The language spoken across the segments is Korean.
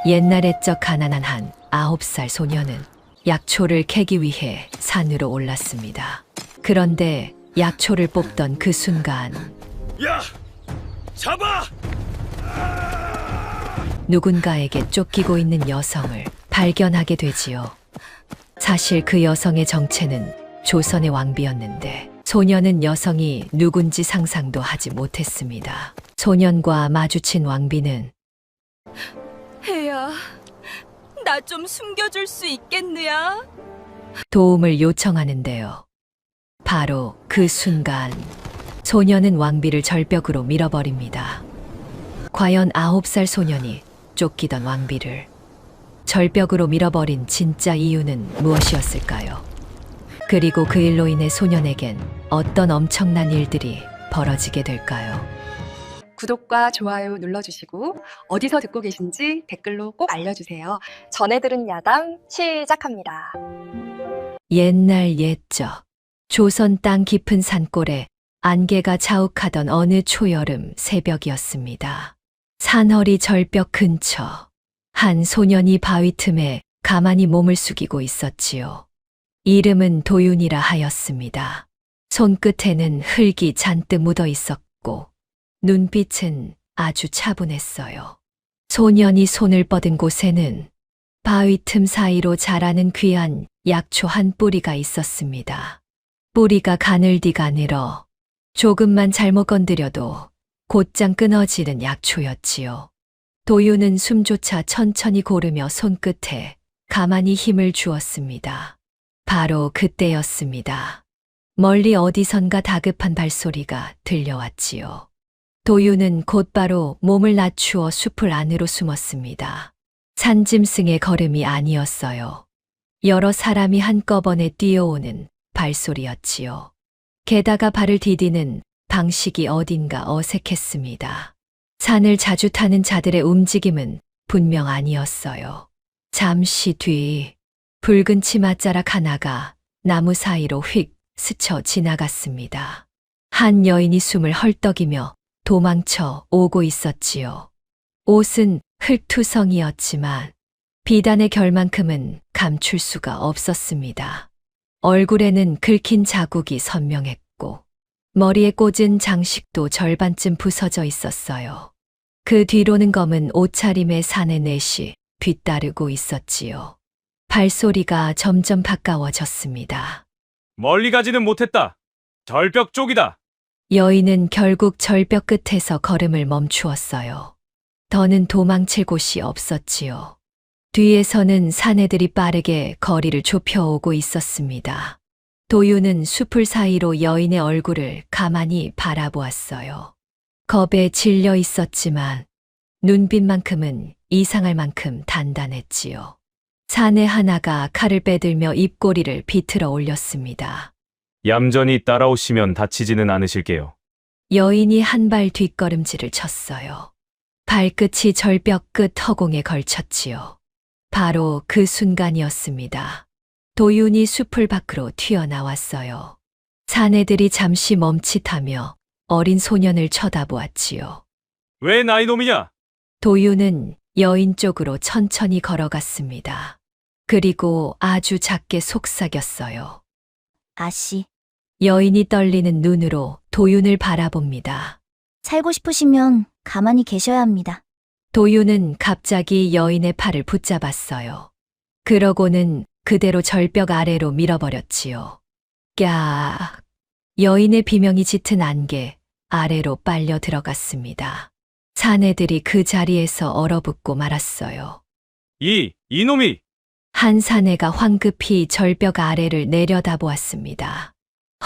옛날에 적 가난한 한 9살 소녀는 약초를 캐기 위해 산으로 올랐습니다. 그런데 약초를 뽑던 그 순간 야! 잡아! 누군가에게 쫓기고 있는 여성을 발견하게 되지요. 사실 그 여성의 정체는 조선의 왕비였는데 소녀는 여성이 누군지 상상도 하지 못했습니다. 소년과 마주친 왕비는 혜야, 나 좀 숨겨줄 수 있겠느냐? 도움을 요청하는데요. 바로 그 순간 소녀는 왕비를 절벽으로 밀어버립니다. 과연 9살 소년이 쫓기던 왕비를 절벽으로 밀어버린 진짜 이유는 무엇이었을까요? 그리고 그 일로 인해 소년에겐 어떤 엄청난 일들이 벌어지게 될까요? 구독과 좋아요 눌러주시고 어디서 듣고 계신지 댓글로 꼭 알려주세요. 전해 들은 야담 시작합니다. 옛날 옛적 조선 땅 깊은 산골에 안개가 자욱하던 어느 초여름 새벽이었습니다. 산허리 절벽 근처 한 소년이 바위 틈에 가만히 몸을 숙이고 있었지요. 이름은 도윤이라 하였습니다. 손끝에는 흙이 잔뜩 묻어 있었고 눈빛은 아주 차분했어요. 소년이 손을 뻗은 곳에는 바위 틈 사이로 자라는 귀한 약초 한 뿌리가 있었습니다. 뿌리가 가늘디가 늘어 조금만 잘못 건드려도 곧장 끊어지는 약초였지요. 도윤은 숨조차 천천히 고르며 손끝에 가만히 힘을 주었습니다. 바로 그때였습니다. 멀리 어디선가 다급한 발소리가 들려왔지요. 도윤은 곧바로 몸을 낮추어 숲을 안으로 숨었습니다. 산짐승의 걸음이 아니었어요. 여러 사람이 한꺼번에 뛰어오는 발소리였지요. 게다가 발을 디디는 방식이 어딘가 어색했습니다. 산을 자주 타는 자들의 움직임은 분명 아니었어요. 잠시 뒤 붉은 치맛자락 하나가 나무 사이로 휙 스쳐 지나갔습니다. 한 여인이 숨을 헐떡이며 도망쳐 오고 있었지요. 옷은 흙투성이었지만 비단의 결만큼은 감출 수가 없었습니다. 얼굴에는 긁힌 자국이 선명했고 머리에 꽂은 장식도 절반쯤 부서져 있었어요. 그 뒤로는 검은 옷차림의 사내 넷이 뒤따르고 있었지요. 발소리가 점점 가까워졌습니다. 멀리 가지는 못했다. 절벽 쪽이다. 여인은 결국 절벽 끝에서 걸음을 멈추었어요. 더는 도망칠 곳이 없었지요. 뒤에서는 사내들이 빠르게 거리를 좁혀오고 있었습니다. 도윤은 숲을 사이로 여인의 얼굴을 가만히 바라보았어요. 겁에 질려 있었지만 눈빛만큼은 이상할 만큼 단단했지요. 사내 하나가 칼을 빼들며 입꼬리를 비틀어 올렸습니다. 얌전히 따라오시면 다치지는 않으실게요. 여인이 한 발 뒷걸음질을 쳤어요. 발끝이 절벽 끝 허공에 걸쳤지요. 바로 그 순간이었습니다. 도윤이 숲을 밖으로 튀어나왔어요. 사내들이 잠시 멈칫하며 어린 소년을 쳐다보았지요. 왜 나이 놈이냐? 도윤은 여인 쪽으로 천천히 걸어갔습니다. 그리고 아주 작게 속삭였어요. 아씨, 여인이 떨리는 눈으로 도윤을 바라봅니다. 살고 싶으시면 가만히 계셔야 합니다. 도윤은 갑자기 여인의 팔을 붙잡았어요. 그러고는 그대로 절벽 아래로 밀어버렸지요. 깍! 여인의 비명이 짙은 안개 아래로 빨려 들어갔습니다. 사내들이 그 자리에서 얼어붙고 말았어요. 이놈이! 한 사내가 황급히 절벽 아래를 내려다보았습니다.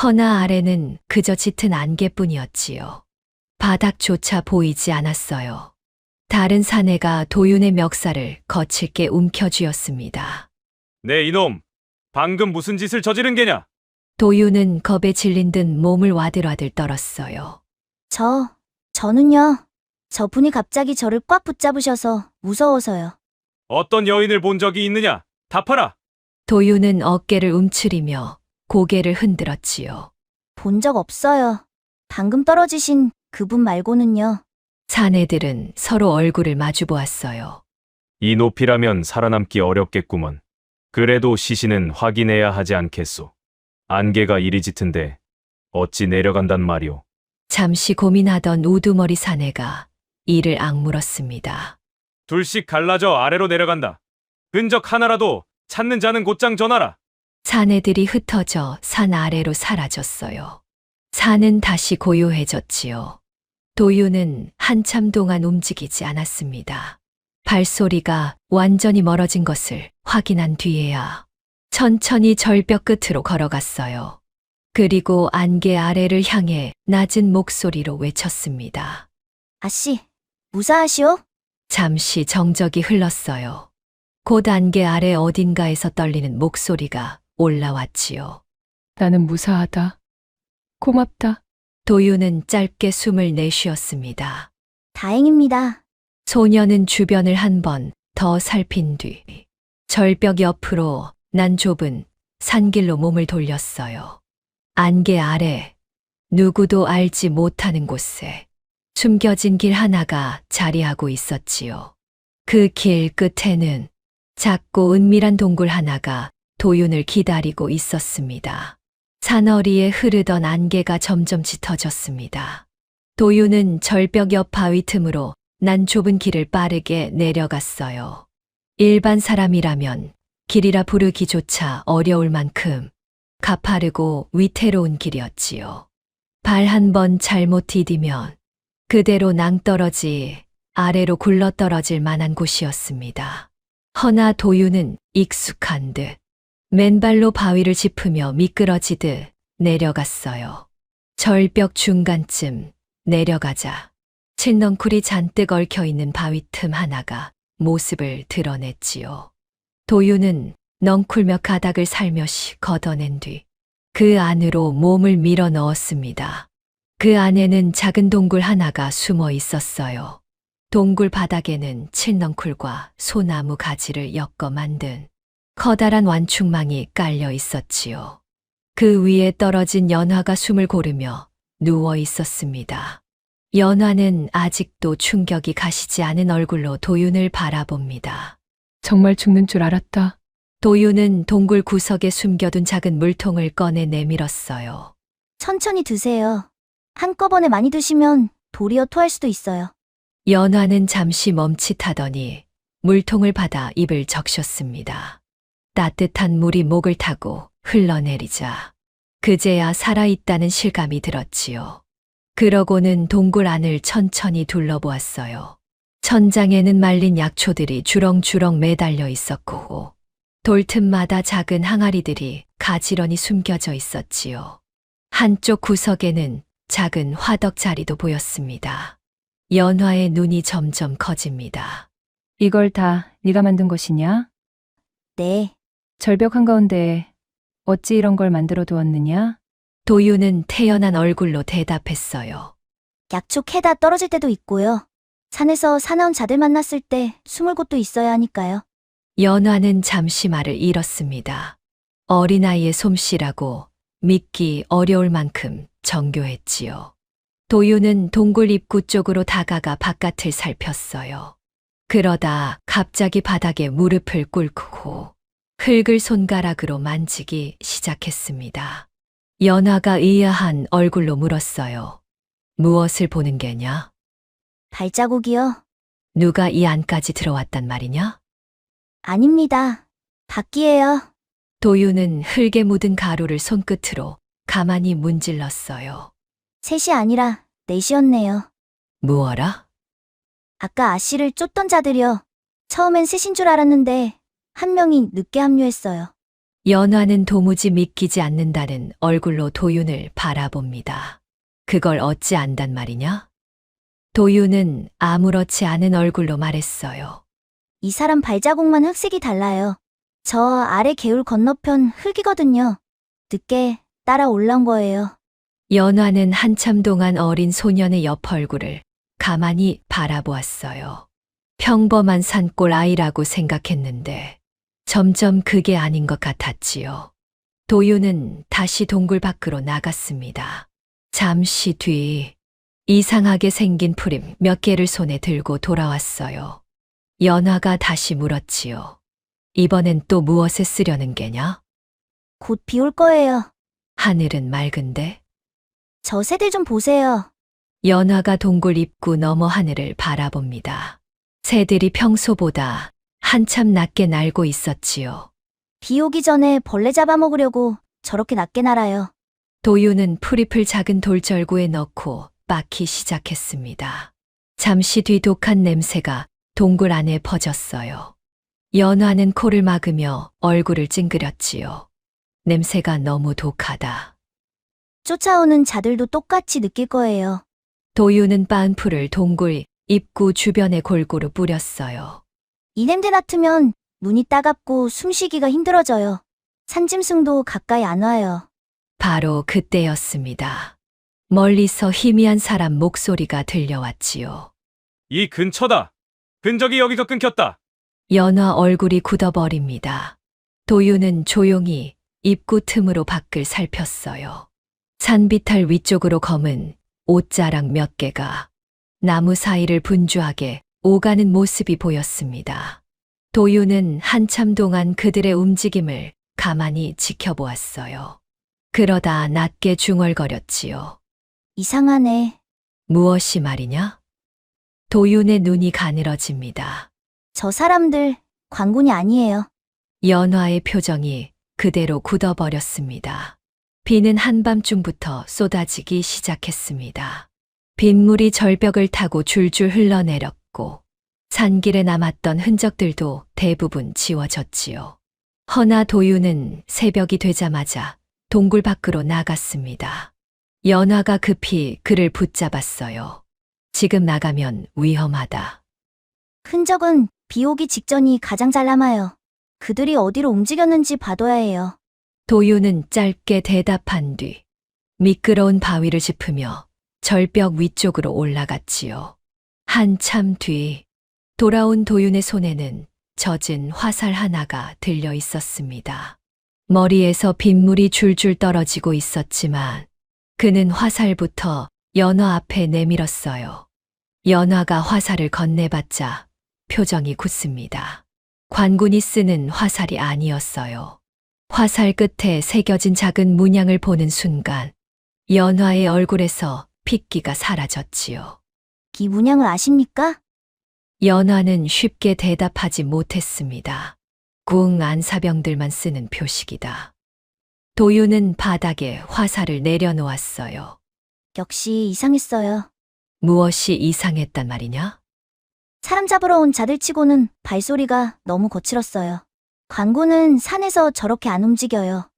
허나 아래는 그저 짙은 안개뿐이었지요. 바닥조차 보이지 않았어요. 다른 사내가 도윤의 멱살을 거칠게 움켜쥐었습니다. 네 이놈! 방금 무슨 짓을 저지른 게냐? 도윤은 겁에 질린 듯 몸을 와들와들 떨었어요. 저는요. 저분이 갑자기 저를 꽉 붙잡으셔서 무서워서요. 어떤 여인을 본 적이 있느냐? 답하라! 도윤은 어깨를 움츠리며 고개를 흔들었지요. 본 적 없어요. 방금 떨어지신 그분 말고는요. 사내들은 서로 얼굴을 마주보았어요. 이 높이라면 살아남기 어렵겠구먼. 그래도 시신은 확인해야 하지 않겠소. 안개가 이리 짙은데 어찌 내려간단 말이오. 잠시 고민하던 우두머리 사내가 이를 악물었습니다. 둘씩 갈라져 아래로 내려간다. 흔적 하나라도 찾는 자는 곧장 전하라. 사내들이 흩어져 산 아래로 사라졌어요. 산은 다시 고요해졌지요. 도유는 한참 동안 움직이지 않았습니다. 발소리가 완전히 멀어진 것을 확인한 뒤에야 천천히 절벽 끝으로 걸어갔어요. 그리고 안개 아래를 향해 낮은 목소리로 외쳤습니다. 아씨, 무사하시오? 잠시 정적이 흘렀어요. 곧 안개 아래 어딘가에서 떨리는 목소리가 올라왔지요. 나는 무사하다. 고맙다. 도유는 짧게 숨을 내쉬었습니다. 다행입니다. 소녀는 주변을 한 번 더 살핀 뒤 절벽 옆으로 난 좁은 산길로 몸을 돌렸어요. 안개 아래 누구도 알지 못하는 곳에 숨겨진 길 하나가 자리하고 있었지요. 그 길 끝에는 작고 은밀한 동굴 하나가 도윤을 기다리고 있었습니다. 산허리에 흐르던 안개가 점점 짙어졌습니다. 도윤은 절벽 옆 바위 틈으로 난 좁은 길을 빠르게 내려갔어요. 일반 사람이라면 길이라 부르기조차 어려울 만큼 가파르고 위태로운 길이었지요. 발 한 번 잘못 디디면 그대로 낭떠러지 아래로 굴러떨어질 만한 곳이었습니다. 허나 도유는 익숙한 듯 맨발로 바위를 짚으며 미끄러지듯 내려갔어요. 절벽 중간쯤 내려가자 칠넝쿨이 잔뜩 얽혀있는 바위 틈 하나가 모습을 드러냈지요. 도유는 넝쿨며 가닥을 살며시 걷어낸 뒤 그 안으로 몸을 밀어 넣었습니다. 그 안에는 작은 동굴 하나가 숨어 있었어요. 동굴 바닥에는 칠넝쿨과 소나무 가지를 엮어 만든 커다란 완충망이 깔려 있었지요. 그 위에 떨어진 연화가 숨을 고르며 누워 있었습니다. 연화는 아직도 충격이 가시지 않은 얼굴로 도윤을 바라봅니다. 정말 죽는 줄 알았다. 도윤은 동굴 구석에 숨겨둔 작은 물통을 꺼내 내밀었어요. 천천히 드세요. 한꺼번에 많이 드시면 도리어 토할 수도 있어요. 연화는 잠시 멈칫하더니 물통을 받아 입을 적셨습니다. 따뜻한 물이 목을 타고 흘러내리자 그제야 살아있다는 실감이 들었지요. 그러고는 동굴 안을 천천히 둘러보았어요. 천장에는 말린 약초들이 주렁주렁 매달려 있었고 돌틈마다 작은 항아리들이 가지런히 숨겨져 있었지요. 한쪽 구석에는 작은 화덕 자리도 보였습니다. 연화의 눈이 점점 커집니다. 이걸 다 네가 만든 것이냐? 네, 절벽 한가운데 어찌 이런 걸 만들어 두었느냐? 도유는 태연한 얼굴로 대답했어요. 약초 캐다 떨어질 때도 있고요. 산에서 사나운 자들 만났을 때 숨을 곳도 있어야 하니까요. 연화는 잠시 말을 잃었습니다. 어린아이의 솜씨라고 믿기 어려울 만큼 정교했지요. 도유는 동굴 입구 쪽으로 다가가 바깥을 살폈어요. 그러다 갑자기 바닥에 무릎을 꿇고 흙을 손가락으로 만지기 시작했습니다. 연화가 의아한 얼굴로 물었어요. 무엇을 보는 게냐? 발자국이요? 누가 이 안까지 들어왔단 말이냐? 아닙니다. 밖이에요. 도유는 흙에 묻은 가루를 손끝으로 가만히 문질렀어요. 셋이 아니라 넷이었네요. 무어라? 아까 아씨를 쫓던 자들이요. 처음엔 셋인 줄 알았는데 한 명이 늦게 합류했어요. 연화는 도무지 믿기지 않는다는 얼굴로 도윤을 바라봅니다. 그걸 어찌 안단 말이냐? 도윤은 아무렇지 않은 얼굴로 말했어요. 이 사람 발자국만 흑색이 달라요. 저 아래 개울 건너편 흙이거든요. 늦게 따라 올라온 거예요. 연화는 한참 동안 어린 소년의 옆 얼굴을 가만히 바라보았어요. 평범한 산골 아이라고 생각했는데 점점 그게 아닌 것 같았지요. 도유는 다시 동굴 밖으로 나갔습니다. 잠시 뒤 이상하게 생긴 풀임 몇 개를 손에 들고 돌아왔어요. 연화가 다시 물었지요. 이번엔 또 무엇에 쓰려는 게냐? 곧 비 올 거예요. 하늘은 맑은데? 저 새들 좀 보세요. 연화가 동굴 입구 너머 하늘을 바라봅니다. 새들이 평소보다 한참 낮게 날고 있었지요. 비 오기 전에 벌레 잡아먹으려고 저렇게 낮게 날아요. 도유는 풀잎을 작은 돌절구에 넣고 빻기 시작했습니다. 잠시 뒤 독한 냄새가 동굴 안에 퍼졌어요. 연화는 코를 막으며 얼굴을 찡그렸지요. 냄새가 너무 독하다. 쫓아오는 자들도 똑같이 느낄 거예요. 도유는 빻은 풀을 동굴 입구 주변에 골고루 뿌렸어요. 이 냄새 맡으면 눈이 따갑고 숨쉬기가 힘들어져요. 산짐승도 가까이 안 와요. 바로 그때였습니다. 멀리서 희미한 사람 목소리가 들려왔지요. 이 근처다. 흔적이 여기서 끊겼다. 연화 얼굴이 굳어버립니다. 도유는 조용히 입구 틈으로 밖을 살폈어요. 산비탈 위쪽으로 검은 옷자락 몇 개가 나무 사이를 분주하게 오가는 모습이 보였습니다. 도유는 한참 동안 그들의 움직임을 가만히 지켜보았어요. 그러다 낮게 중얼거렸지요. 이상하네. 무엇이 말이냐? 도윤의 눈이 가늘어집니다. 저 사람들 관군이 아니에요. 연화의 표정이 그대로 굳어버렸습니다. 비는 한밤중부터 쏟아지기 시작했습니다. 빗물이 절벽을 타고 줄줄 흘러내렸고 산길에 남았던 흔적들도 대부분 지워졌지요. 허나 도윤은 새벽이 되자마자 동굴 밖으로 나갔습니다. 연화가 급히 그를 붙잡았어요. 지금 나가면 위험하다. 흔적은 비 오기 직전이 가장 잘 남아요. 그들이 어디로 움직였는지 봐둬야 해요. 도윤은 짧게 대답한 뒤 미끄러운 바위를 짚으며 절벽 위쪽으로 올라갔지요. 한참 뒤 돌아온 도윤의 손에는 젖은 화살 하나가 들려 있었습니다. 머리에서 빗물이 줄줄 떨어지고 있었지만 그는 화살부터 연화 앞에 내밀었어요. 연화가 화살을 건네받자 표정이 굳습니다. 관군이 쓰는 화살이 아니었어요. 화살 끝에 새겨진 작은 문양을 보는 순간 연화의 얼굴에서 핏기가 사라졌지요. 이 문양을 아십니까? 연화는 쉽게 대답하지 못했습니다. 궁 안사병들만 쓰는 표식이다. 도윤은 바닥에 화살을 내려놓았어요. 역시 이상했어요. 무엇이 이상했단 말이냐? 사람 잡으러 온 자들 치고는 발소리가 너무 거칠었어요. 관군은 산에서 저렇게 안 움직여요.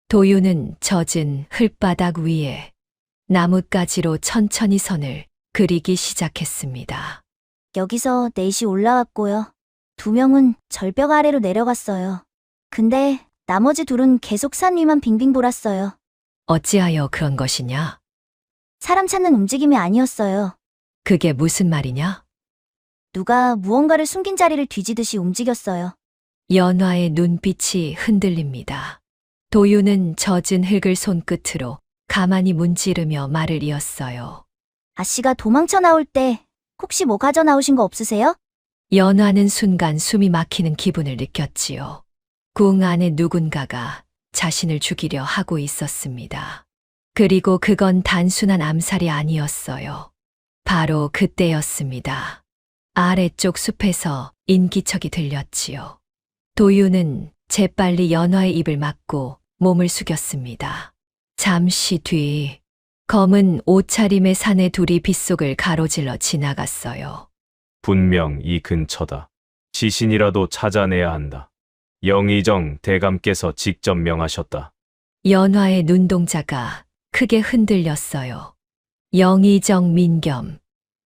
도윤은 젖은 흙바닥 위에 나뭇가지로 천천히 선을 그리기 시작했습니다. 여기서 넷이 올라왔고요. 2명은 절벽 아래로 내려갔어요. 근데 나머지 둘은 계속 산 위만 빙빙 돌았어요. 어찌하여 그런 것이냐? 사람 찾는 움직임이 아니었어요. 그게 무슨 말이냐? 누가 무언가를 숨긴 자리를 뒤지듯이 움직였어요. 연화의 눈빛이 흔들립니다. 도윤은 젖은 흙을 손끝으로 가만히 문지르며 말을 이었어요. 아씨가 도망쳐 나올 때 혹시 뭐 가져 나오신 거 없으세요? 연화는 순간 숨이 막히는 기분을 느꼈지요. 궁 안에 누군가가 자신을 죽이려 하고 있었습니다. 그리고 그건 단순한 암살이 아니었어요. 바로 그때였습니다. 아래쪽 숲에서 인기척이 들렸지요. 도윤은 재빨리 연화의 입을 막고 몸을 숙였습니다. 잠시 뒤 검은 옷차림의 사내 둘이 빗속을 가로질러 지나갔어요. 분명 이 근처다. 시신이라도 찾아내야 한다. 영의정 대감께서 직접 명하셨다. 연화의 눈동자가 크게 흔들렸어요. 영의정 민겸,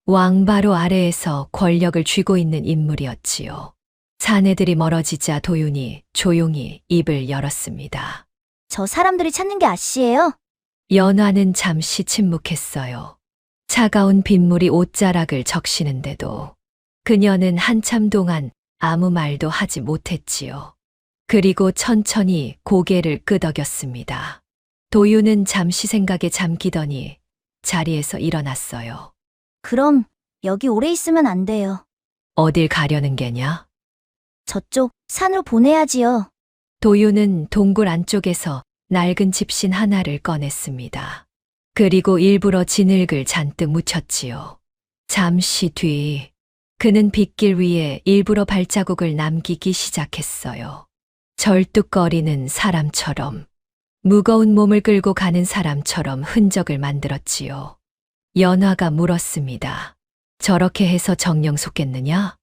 왕 바로 아래에서 권력을 쥐고 있는 인물이었지요. 사내들이 멀어지자 도윤이 조용히 입을 열었습니다. 저 사람들이 찾는 게 아씨예요? 연화는 잠시 침묵했어요. 차가운 빗물이 옷자락을 적시는데도 그녀는 한참 동안 아무 말도 하지 못했지요. 그리고 천천히 고개를 끄덕였습니다. 도윤은 잠시 생각에 잠기더니 자리에서 일어났어요. 그럼 여기 오래 있으면 안 돼요. 어딜 가려는 게냐? 저쪽 산으로 보내야지요. 도윤은 동굴 안쪽에서 낡은 집신 하나를 꺼냈습니다. 그리고 일부러 진흙을 잔뜩 묻혔지요. 잠시 뒤 그는 빗길 위에 일부러 발자국을 남기기 시작했어요. 절뚝거리는 사람처럼, 무거운 몸을 끌고 가는 사람처럼 흔적을 만들었지요. 연화가 물었습니다. 저렇게 해서 정령 속겠느냐?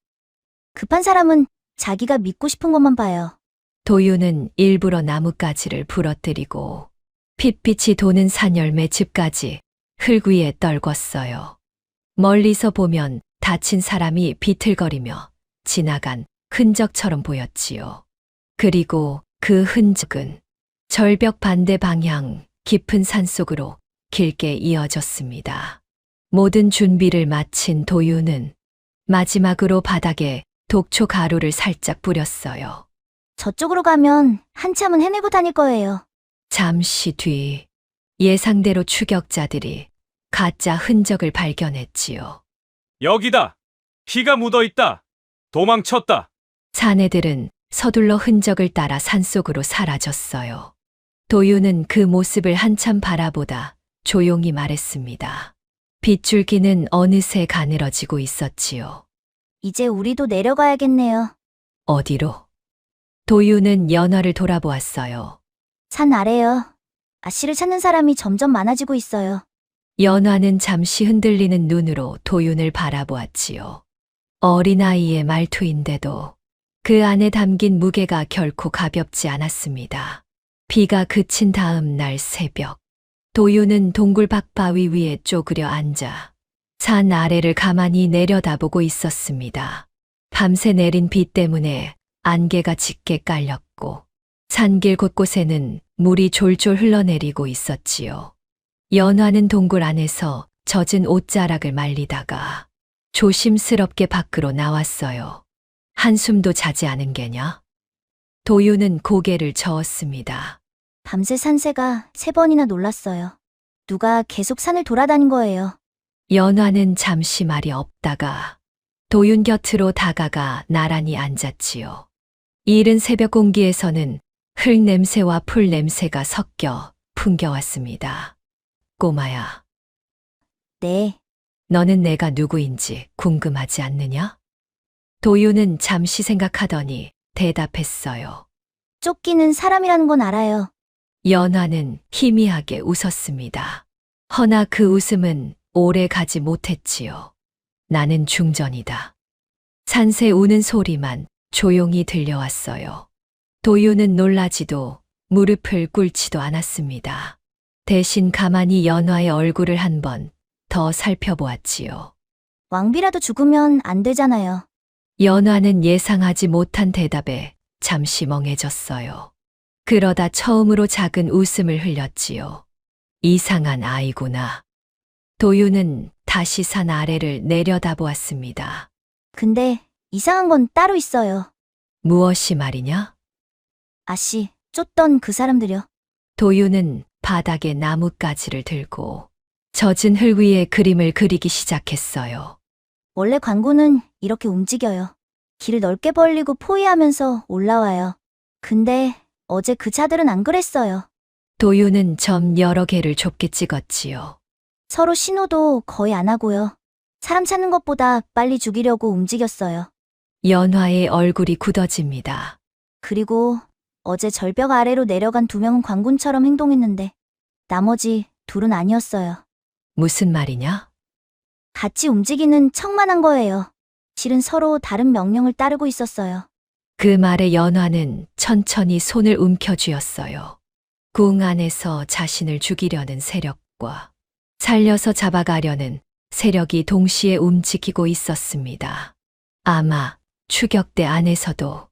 급한 사람은 자기가 믿고 싶은 것만 봐요. 도윤은 일부러 나뭇가지를 부러뜨리고 핏빛이 도는 산열매 집까지 흙 위에 떨궜어요. 멀리서 보면 다친 사람이 비틀거리며 지나간 흔적처럼 보였지요. 그리고 그 흔적은 절벽 반대 방향 깊은 산속으로 길게 이어졌습니다. 모든 준비를 마친 도윤은 마지막으로 바닥에 독초 가루를 살짝 뿌렸어요. 저쪽으로 가면 한참은 헤매고 다닐 거예요. 잠시 뒤 예상대로 추격자들이 가짜 흔적을 발견했지요. 여기다! 피가 묻어 있다! 도망쳤다! 사내들은 서둘러 흔적을 따라 산속으로 사라졌어요. 도윤은 그 모습을 한참 바라보다 조용히 말했습니다. 빗줄기는 어느새 가늘어지고 있었지요. 이제 우리도 내려가야겠네요. 어디로? 도윤은 연화를 돌아보았어요. 산 아래요. 아씨를 찾는 사람이 점점 많아지고 있어요. 연화는 잠시 흔들리는 눈으로 도윤을 바라보았지요. 어린아이의 말투인데도 그 안에 담긴 무게가 결코 가볍지 않았습니다. 비가 그친 다음 날 새벽, 도윤은 동굴 박바위 위에 쪼그려 앉아 산 아래를 가만히 내려다보고 있었습니다. 밤새 내린 비 때문에 안개가 짙게 깔렸고 산길 곳곳에는 물이 졸졸 흘러내리고 있었지요. 연화는 동굴 안에서 젖은 옷자락을 말리다가 조심스럽게 밖으로 나왔어요. 한숨도 자지 않은 게냐? 도윤은 고개를 저었습니다. 밤새 산새가 3번이나 놀랐어요. 누가 계속 산을 돌아다닌 거예요. 연화는 잠시 말이 없다가 도윤 곁으로 다가가 나란히 앉았지요. 이른 새벽 공기에서는 흙 냄새와 풀 냄새가 섞여 풍겨왔습니다. 꼬마야, 네, 너는 내가 누구인지 궁금하지 않느냐? 도윤은 잠시 생각하더니 대답했어요. 쫓기는 사람이라는 건 알아요. 연화는 희미하게 웃었습니다. 허나 그 웃음은 오래 가지 못했지요. 나는 중전이다. 산새 우는 소리만 조용히 들려왔어요. 도윤은 놀라지도 무릎을 꿇지도 않았습니다. 대신 가만히 연화의 얼굴을 한 번 더 살펴보았지요. 왕비라도 죽으면 안 되잖아요. 연화는 예상하지 못한 대답에 잠시 멍해졌어요. 그러다 처음으로 작은 웃음을 흘렸지요. 이상한 아이구나. 도윤은 다시 산 아래를 내려다보았습니다. 근데 이상한 건 따로 있어요. 무엇이 말이냐? 아씨, 쫓던 그 사람들요. 도윤은 바닥에 나뭇가지를 들고 젖은 흙 위에 그림을 그리기 시작했어요. 원래 광구는 이렇게 움직여요. 길을 넓게 벌리고 포위하면서 올라와요. 근데 어제 그 차들은 안 그랬어요. 도윤은 점 여러 개를 좁게 찍었지요. 서로 신호도 거의 안 하고요. 사람 찾는 것보다 빨리 죽이려고 움직였어요. 연화의 얼굴이 굳어집니다. 그리고 어제 절벽 아래로 내려간 2명은 광군처럼 행동했는데 나머지 둘은 아니었어요. 무슨 말이냐? 같이 움직이는 척만 한 거예요. 실은 서로 다른 명령을 따르고 있었어요. 그 말에 연화는 천천히 손을 움켜쥐었어요. 궁 안에서 자신을 죽이려는 세력과 살려서 잡아가려는 세력이 동시에 움직이고 있었습니다. 아마 추격대 안에서도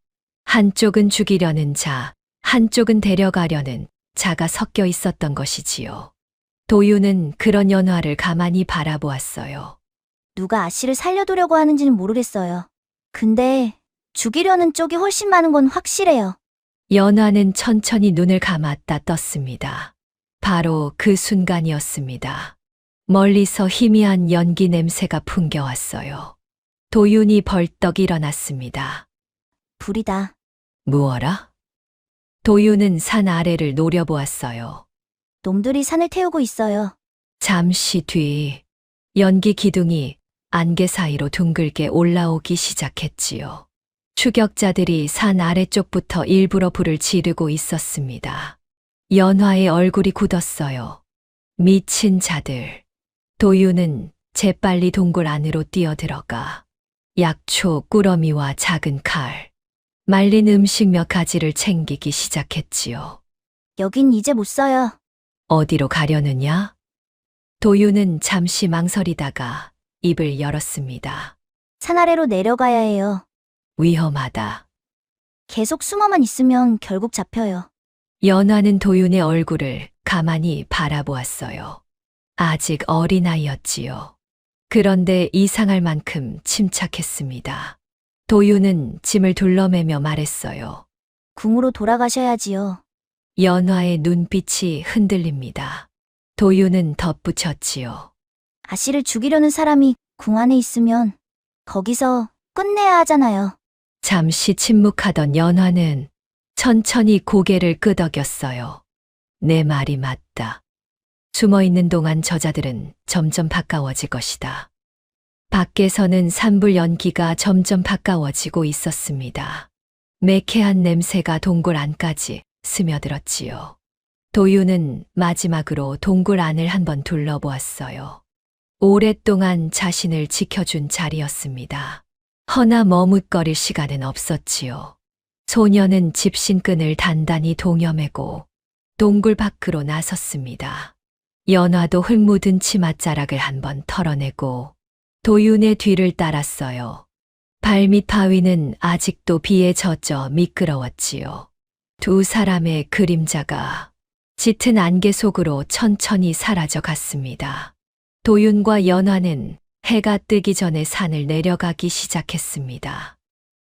한쪽은 죽이려는 자, 한쪽은 데려가려는 자가 섞여 있었던 것이지요. 도윤은 그런 연화를 가만히 바라보았어요. 누가 아씨를 살려두려고 하는지는 모르겠어요. 근데 죽이려는 쪽이 훨씬 많은 건 확실해요. 연화는 천천히 눈을 감았다 떴습니다. 바로 그 순간이었습니다. 멀리서 희미한 연기 냄새가 풍겨왔어요. 도윤이 벌떡 일어났습니다. 불이다. 무어라? 도윤은 산 아래를 노려보았어요. 놈들이 산을 태우고 있어요. 잠시 뒤 연기 기둥이 안개 사이로 둥글게 올라오기 시작했지요. 추격자들이 산 아래쪽부터 일부러 불을 지르고 있었습니다. 연화의 얼굴이 굳었어요. 미친 자들. 도윤은 재빨리 동굴 안으로 뛰어들어가 약초, 꾸러미와 작은 칼, 말린 음식 몇 가지를 챙기기 시작했지요. 여긴 이제 못 써요. 어디로 가려느냐? 도윤은 잠시 망설이다가 입을 열었습니다. 산 아래로 내려가야 해요. 위험하다. 계속 숨어만 있으면 결국 잡혀요. 연화는 도윤의 얼굴을 가만히 바라보았어요. 아직 어린아이였지요. 그런데 이상할 만큼 침착했습니다. 도윤은 짐을 둘러매며 말했어요. 궁으로 돌아가셔야지요. 연화의 눈빛이 흔들립니다. 도윤은 덧붙였지요. 아씨를 죽이려는 사람이 궁 안에 있으면 거기서 끝내야 하잖아요. 잠시 침묵하던 연화는 천천히 고개를 끄덕였어요. 내 말이 맞다. 숨어있는 동안 저자들은 점점 가까워질 것이다. 밖에서는 산불 연기가 점점 가까워지고 있었습니다. 매캐한 냄새가 동굴 안까지 스며들었지요. 도윤은 마지막으로 동굴 안을 한번 둘러보았어요. 오랫동안 자신을 지켜준 자리였습니다. 허나 머뭇거릴 시간은 없었지요. 소녀는 집신끈을 단단히 동여매고 동굴 밖으로 나섰습니다. 연화도 흙 묻은 치맛자락을 한번 털어내고 도윤의 뒤를 따랐어요. 발밑 바위는 아직도 비에 젖어 미끄러웠지요. 두 사람의 그림자가 짙은 안개 속으로 천천히 사라져 갔습니다. 도윤과 연화는 해가 뜨기 전에 산을 내려가기 시작했습니다.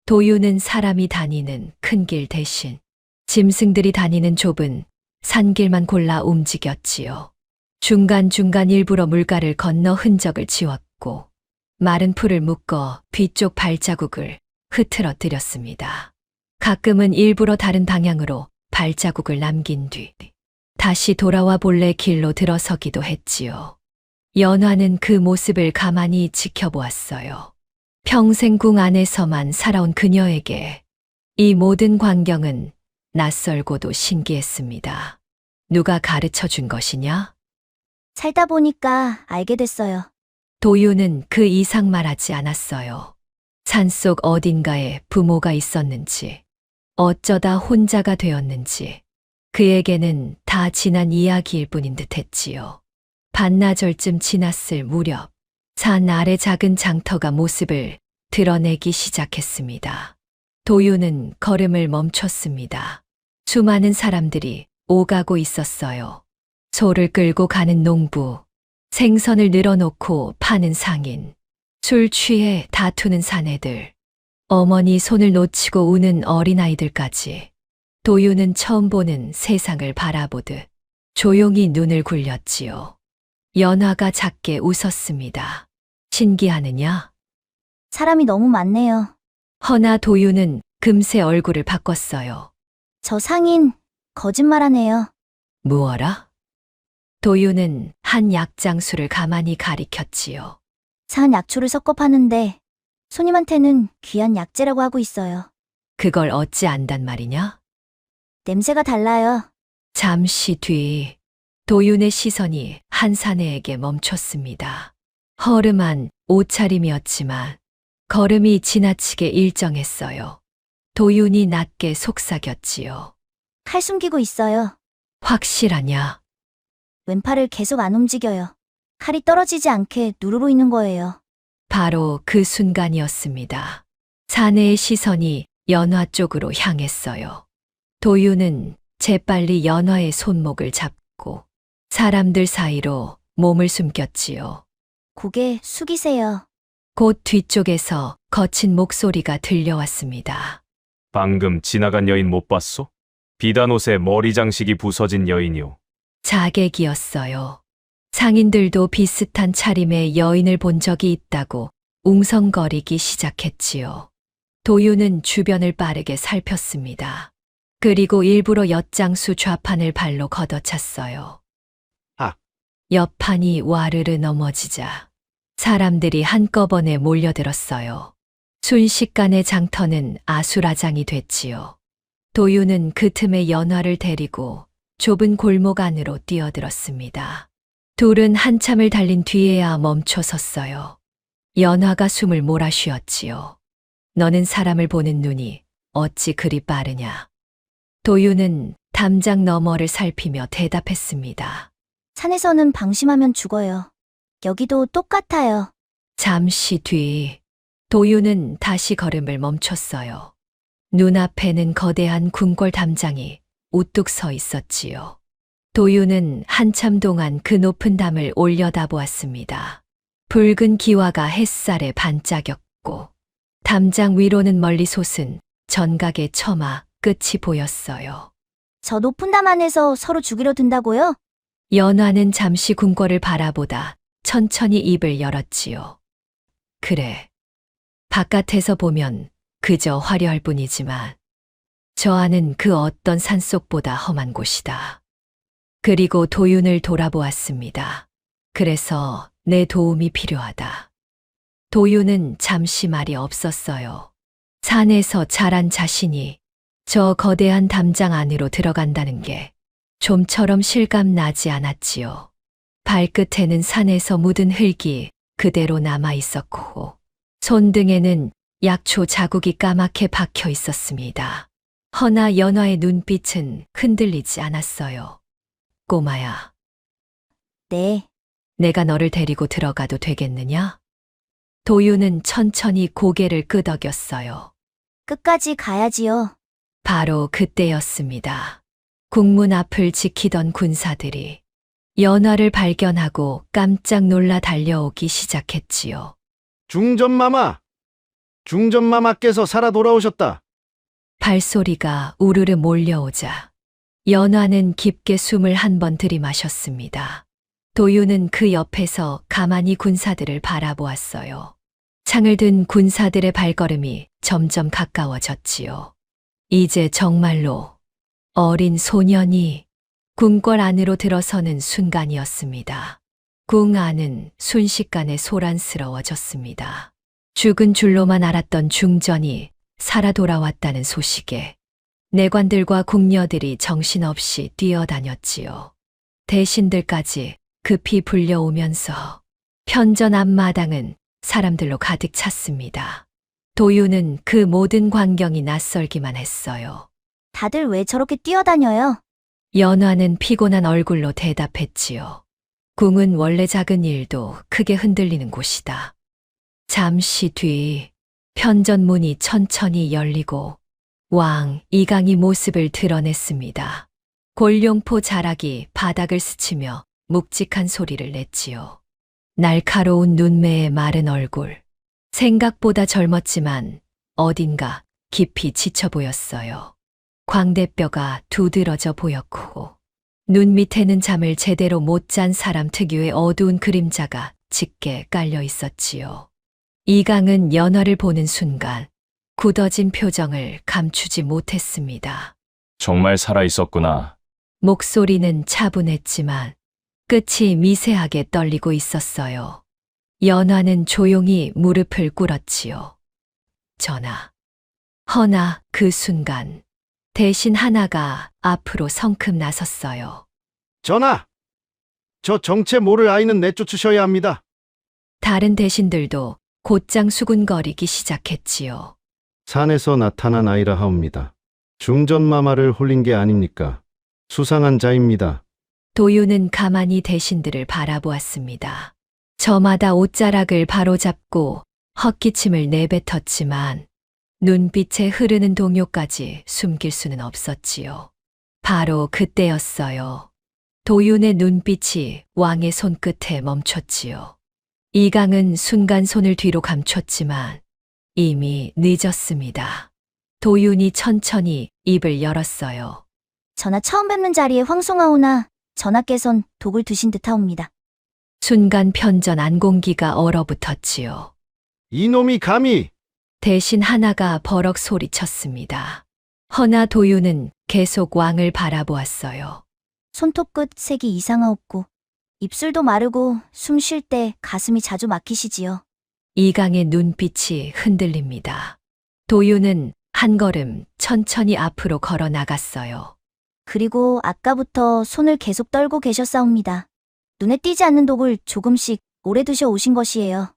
도윤은 사람이 다니는 큰 길 대신 짐승들이 다니는 좁은 산길만 골라 움직였지요. 중간중간 일부러 물가를 건너 흔적을 지웠고 마른 풀을 묶어 뒤쪽 발자국을 흐트러뜨렸습니다. 가끔은 일부러 다른 방향으로 발자국을 남긴 뒤 다시 돌아와 본래 길로 들어서기도 했지요. 연화는 그 모습을 가만히 지켜보았어요. 평생 궁 안에서만 살아온 그녀에게 이 모든 광경은 낯설고도 신기했습니다. 누가 가르쳐 준 것이냐? 살다 보니까 알게 됐어요. 도윤은 그 이상 말하지 않았어요. 산속 어딘가에 부모가 있었는지, 어쩌다 혼자가 되었는지, 그에게는 다 지난 이야기일 뿐인 듯 했지요. 반나절쯤 지났을 무렵, 산 아래 작은 장터가 모습을 드러내기 시작했습니다. 도윤은 걸음을 멈췄습니다. 수많은 사람들이 오가고 있었어요. 소를 끌고 가는 농부, 생선을 늘어놓고 파는 상인, 술 취해 다투는 사내들, 어머니 손을 놓치고 우는 어린아이들까지 도윤은 처음 보는 세상을 바라보듯 조용히 눈을 굴렸지요. 연화가 작게 웃었습니다. 신기하느냐? 사람이 너무 많네요. 허나 도윤은 금세 얼굴을 바꿨어요. 저 상인 거짓말하네요. 무어라? 도윤은 한 약장수를 가만히 가리켰지요. 산 약초를 섞어 파는데 손님한테는 귀한 약재라고 하고 있어요. 그걸 어찌 안단 말이냐? 냄새가 달라요. 잠시 뒤 도윤의 시선이 한 사내에게 멈췄습니다. 허름한 옷차림이었지만 걸음이 지나치게 일정했어요. 도윤이 낮게 속삭였지요. 칼 숨기고 있어요. 확실하냐? 왼팔을 계속 안 움직여요. 칼이 떨어지지 않게 누르고 있는 거예요. 바로 그 순간이었습니다. 사내의 시선이 연화 쪽으로 향했어요. 도윤은 재빨리 연화의 손목을 잡고 사람들 사이로 몸을 숨겼지요. 고개 숙이세요. 곧 뒤쪽에서 거친 목소리가 들려왔습니다. 방금 지나간 여인 못 봤소? 비단 옷에 머리 장식이 부서진 여인이오. 자객이었어요. 상인들도 비슷한 차림의 여인을 본 적이 있다고 웅성거리기 시작했지요. 도윤은 주변을 빠르게 살폈습니다. 그리고 일부러 엿장수 좌판을 발로 걷어찼어요. 아. 옆판이 와르르 넘어지자 사람들이 한꺼번에 몰려들었어요. 순식간에 장터는 아수라장이 됐지요. 도윤은 그 틈에 연화를 데리고 좁은 골목 안으로 뛰어들었습니다. 둘은 한참을 달린 뒤에야 멈춰 섰어요. 연화가 숨을 몰아쉬었지요. 너는 사람을 보는 눈이 어찌 그리 빠르냐. 도윤은 담장 너머를 살피며 대답했습니다. 산에서는 방심하면 죽어요. 여기도 똑같아요. 잠시 뒤 도윤은 다시 걸음을 멈췄어요. 눈앞에는 거대한 궁궐 담장이 우뚝 서 있었지요. 도윤은 한참 동안 그 높은 담을 올려다보았습니다. 붉은 기와가 햇살에 반짝였고 담장 위로는 멀리 솟은 전각의 처마 끝이 보였어요. 저 높은 담 안에서 서로 죽이려 든다고요? 연화는 잠시 궁궐을 바라보다 천천히 입을 열었지요. 그래. 바깥에서 보면 그저 화려할 뿐이지만 저 안은 그 어떤 산속보다 험한 곳이다. 그리고 도윤을 돌아보았습니다. 그래서 내 도움이 필요하다. 도윤은 잠시 말이 없었어요. 산에서 자란 자신이 저 거대한 담장 안으로 들어간다는 게 좀처럼 실감 나지 않았지요. 발끝에는 산에서 묻은 흙이 그대로 남아 있었고 손등에는 약초 자국이 까맣게 박혀 있었습니다. 허나 연화의 눈빛은 흔들리지 않았어요. 꼬마야, 네. 내가 너를 데리고 들어가도 되겠느냐? 도윤은 천천히 고개를 끄덕였어요. 끝까지 가야지요. 바로 그때였습니다. 국문 앞을 지키던 군사들이 연화를 발견하고 깜짝 놀라 달려오기 시작했지요. 중전마마! 중전마마께서 살아 돌아오셨다. 발소리가 우르르 몰려오자 연화는 깊게 숨을 한 번 들이마셨습니다. 도윤은 그 옆에서 가만히 군사들을 바라보았어요. 창을 든 군사들의 발걸음이 점점 가까워졌지요. 이제 정말로 어린 소년이 궁궐 안으로 들어서는 순간이었습니다. 궁 안은 순식간에 소란스러워졌습니다. 죽은 줄로만 알았던 중전이 살아 돌아왔다는 소식에 내관들과 궁녀들이 정신없이 뛰어다녔지요. 대신들까지 급히 불려오면서 편전 앞마당은 사람들로 가득 찼습니다. 도윤은 그 모든 광경이 낯설기만 했어요. 다들 왜 저렇게 뛰어다녀요? 연화는 피곤한 얼굴로 대답했지요. 궁은 원래 작은 일도 크게 흔들리는 곳이다. 잠시 뒤 편전문이 천천히 열리고 왕 이강이 모습을 드러냈습니다. 골룡포 자락이 바닥을 스치며 묵직한 소리를 냈지요. 날카로운 눈매의 마른 얼굴. 생각보다 젊었지만 어딘가 깊이 지쳐 보였어요. 광대뼈가 두드러져 보였고 눈 밑에는 잠을 제대로 못 잔 사람 특유의 어두운 그림자가 짙게 깔려 있었지요. 이강은 연화를 보는 순간 굳어진 표정을 감추지 못했습니다. 정말 살아 있었구나. 목소리는 차분했지만 끝이 미세하게 떨리고 있었어요. 연화는 조용히 무릎을 꿇었지요. 전하. 허나 그 순간 대신 하나가 앞으로 성큼 나섰어요. 전하! 저 정체 모를 아이는 내쫓으셔야 합니다. 다른 대신들도 곧장 수군거리기 시작했지요. 산에서 나타난 아이라 하옵니다. 중전마마를 홀린 게 아닙니까? 수상한 자입니다. 도윤은 가만히 대신들을 바라보았습니다. 저마다 옷자락을 바로잡고 헛기침을 내뱉었지만 눈빛에 흐르는 동요까지 숨길 수는 없었지요. 바로 그때였어요. 도윤의 눈빛이 왕의 손끝에 멈췄지요. 이강은 순간 손을 뒤로 감췄지만 이미 늦었습니다. 도윤이 천천히 입을 열었어요. 전하 처음 뵙는 자리에 황송하오나 전하께선 독을 드신 듯하옵니다. 순간 편전 안공기가 얼어붙었지요. 이놈이 감히! 대신 하나가 버럭 소리쳤습니다. 허나 도윤은 계속 왕을 바라보았어요. 손톱 끝 색이 이상하옵고 입술도 마르고 숨 쉴 때 가슴이 자주 막히시지요. 이강의 눈빛이 흔들립니다. 도윤은 한 걸음 천천히 앞으로 걸어 나갔어요. 그리고 아까부터 손을 계속 떨고 계셨사옵니다. 눈에 띄지 않는 독을 조금씩 오래 두셔 오신 것이에요.